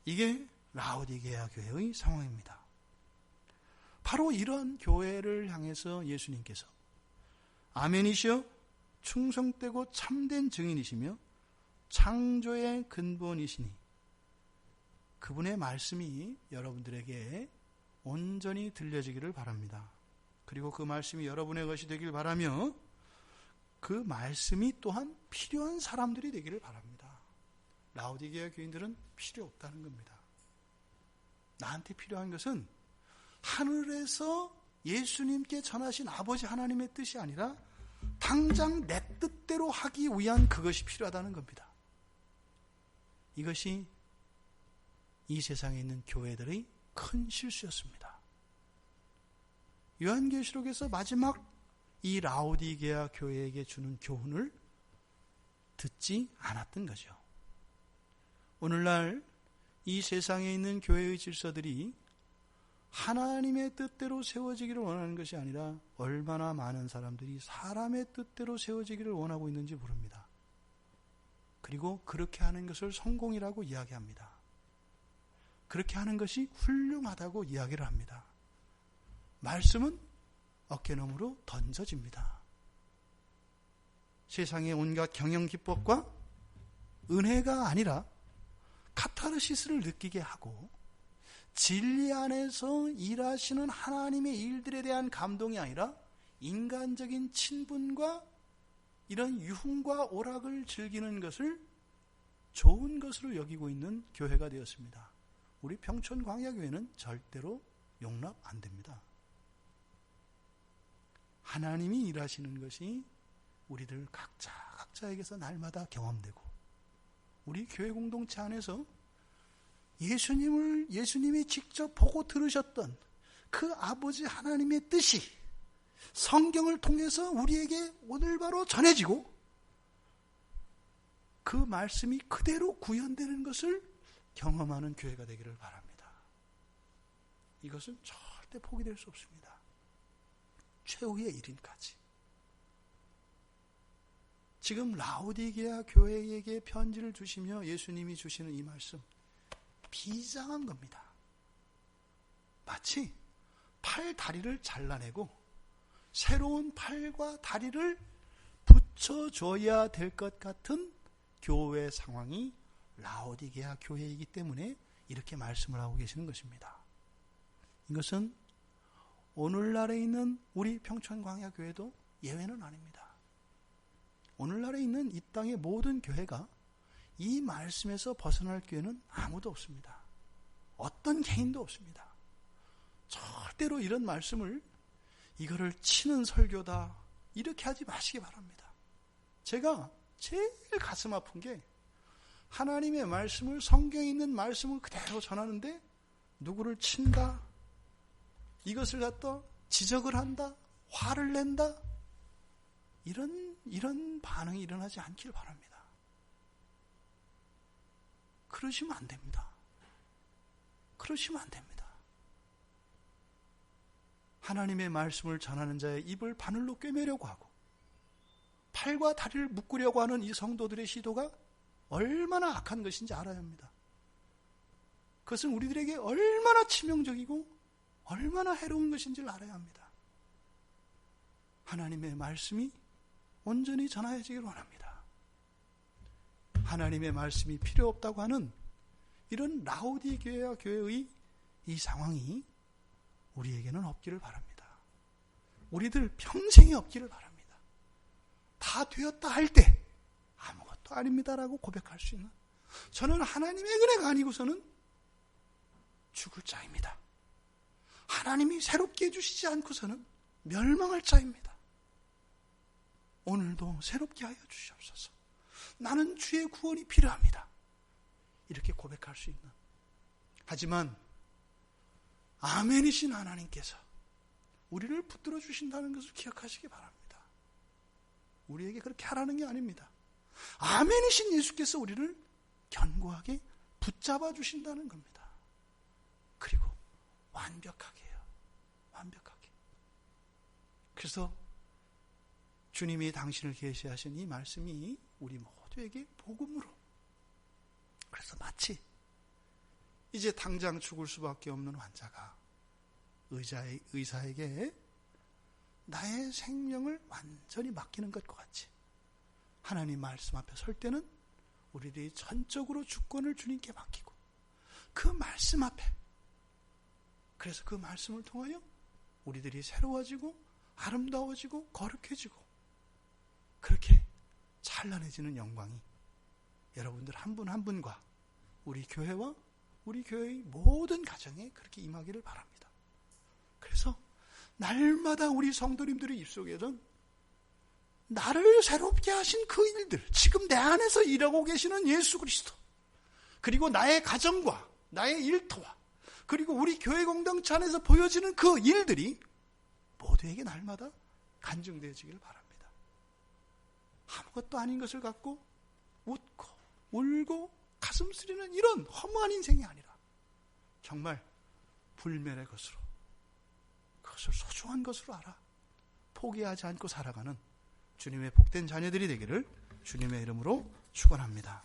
이게 라오디게아 교회의 상황입니다. 바로 이런 교회를 향해서 예수님께서 아멘이시여 충성되고 참된 증인이시며 창조의 근본이시니 그분의 말씀이 여러분들에게 온전히 들려지기를 바랍니다. 그리고 그 말씀이 여러분의 것이 되길 바라며 그 말씀이 또한 필요한 사람들이 되기를 바랍니다. 라오디게아 교인들은 필요 없다는 겁니다. 나한테 필요한 것은 하늘에서 예수님께 전하신 아버지 하나님의 뜻이 아니라 당장 내 뜻대로 하기 위한 그것이 필요하다는 겁니다. 이것이 이 세상에 있는 교회들의 큰 실수였습니다. 요한계시록에서 마지막 이 라오디게아 교회에게 주는 교훈을 듣지 않았던 거죠. 오늘날 이 세상에 있는 교회의 질서들이 하나님의 뜻대로 세워지기를 원하는 것이 아니라 얼마나 많은 사람들이 사람의 뜻대로 세워지기를 원하고 있는지 모릅니다. 그리고 그렇게 하는 것을 성공이라고 이야기합니다. 그렇게 하는 것이 훌륭하다고 이야기를 합니다. 말씀은 어깨너머로 던져집니다. 세상의 온갖 경영기법과 은혜가 아니라 카타르시스를 느끼게 하고 진리 안에서 일하시는 하나님의 일들에 대한 감동이 아니라 인간적인 친분과 이런 유흥과 오락을 즐기는 것을 좋은 것으로 여기고 있는 교회가 되었습니다. 우리 평촌광야교회는 절대로 용납 안 됩니다. 하나님이 일하시는 것이 우리들 각자에게서 날마다 경험되고, 우리 교회 공동체 안에서 예수님이 직접 보고 들으셨던 그 아버지 하나님의 뜻이 성경을 통해서 우리에게 오늘 바로 전해지고, 그 말씀이 그대로 구현되는 것을 경험하는 교회가 되기를 바랍니다. 이것은 절대 포기될 수 없습니다. 최후의 일인까지. 지금 라오디게아 교회에게 편지를 주시며 예수님이 주시는 이 말씀, 비장한 겁니다. 마치 팔 다리를 잘라내고 새로운 팔과 다리를 붙여줘야 될 것 같은 교회 상황이 라오디게아 교회이기 때문에 이렇게 말씀을 하고 계시는 것입니다. 이것은 오늘날에 있는 우리 평촌광야교회도 예외는 아닙니다. 오늘날에 있는 이 땅의 모든 교회가 이 말씀에서 벗어날 교회는 아무도 없습니다. 어떤 개인도 없습니다. 절대로 이런 말씀을 이거를 치는 설교다 이렇게 하지 마시기 바랍니다. 제가 제일 가슴 아픈 게 하나님의 말씀을, 성경에 있는 말씀을 그대로 전하는데 누구를 친다, 이것을 갖다 지적을 한다, 화를 낸다, 이런 반응이 일어나지 않길 바랍니다. 그러시면 안 됩니다. 그러시면 안 됩니다. 하나님의 말씀을 전하는 자의 입을 바늘로 꿰매려고 하고 팔과 다리를 묶으려고 하는 이 성도들의 시도가 얼마나 악한 것인지 알아야 합니다. 그것은 우리들에게 얼마나 치명적이고 얼마나 해로운 것인지를 알아야 합니다. 하나님의 말씀이 온전히 전하여지기를 원합니다. 하나님의 말씀이 필요 없다고 하는 이런 라오디게아 교회의 이 상황이 우리에게는 없기를 바랍니다. 우리들 평생에 없기를 바랍니다. 다 되었다 할 때 아무것도 아닙니다라고 고백할 수 있는, 저는 하나님의 은혜가 아니고서는 죽을 자입니다. 하나님이 새롭게 해주시지 않고서는 멸망할 자입니다. 오늘도 새롭게 하여 주시옵소서. 나는 주의 구원이 필요합니다. 이렇게 고백할 수 있는, 하지만 아멘이신 하나님께서 우리를 붙들어 주신다는 것을 기억하시기 바랍니다. 우리에게 그렇게 하라는 게 아닙니다. 아멘이신 예수께서 우리를 견고하게 붙잡아 주신다는 겁니다. 그리고 완벽하게 해요. 완벽하게. 그래서 주님이 당신을 계시하신 이 말씀이 우리 모두에게 복음으로, 그래서 마치 이제 당장 죽을 수밖에 없는 환자가 의사에게 나의 생명을 완전히 맡기는 것과 같이 하나님 말씀 앞에 설 때는 우리들이 전적으로 주권을 주님께 맡기고 그 말씀 앞에, 그래서 그 말씀을 통하여 우리들이 새로워지고 아름다워지고 거룩해지고 그렇게 찬란해지는 영광이 여러분들 한 분 한 분과 우리 교회와 우리 교회의 모든 가정에 그렇게 임하기를 바랍니다. 그래서 날마다 우리 성도님들의 입속에는 나를 새롭게 하신 그 일들, 지금 내 안에서 일하고 계시는 예수 그리스도, 그리고 나의 가정과 나의 일터와 그리고 우리 교회 공동체 안에서 보여지는 그 일들이 모두에게 날마다 간증되어지기를 바랍니다. 아무것도 아닌 것을 갖고 웃고 울고 가슴 쓰리는 이런 허무한 인생이 아니라 정말 불멸의 것으로, 그것을 소중한 것으로 알아 포기하지 않고 살아가는 주님의 복된 자녀들이 되기를 주님의 이름으로 축원합니다.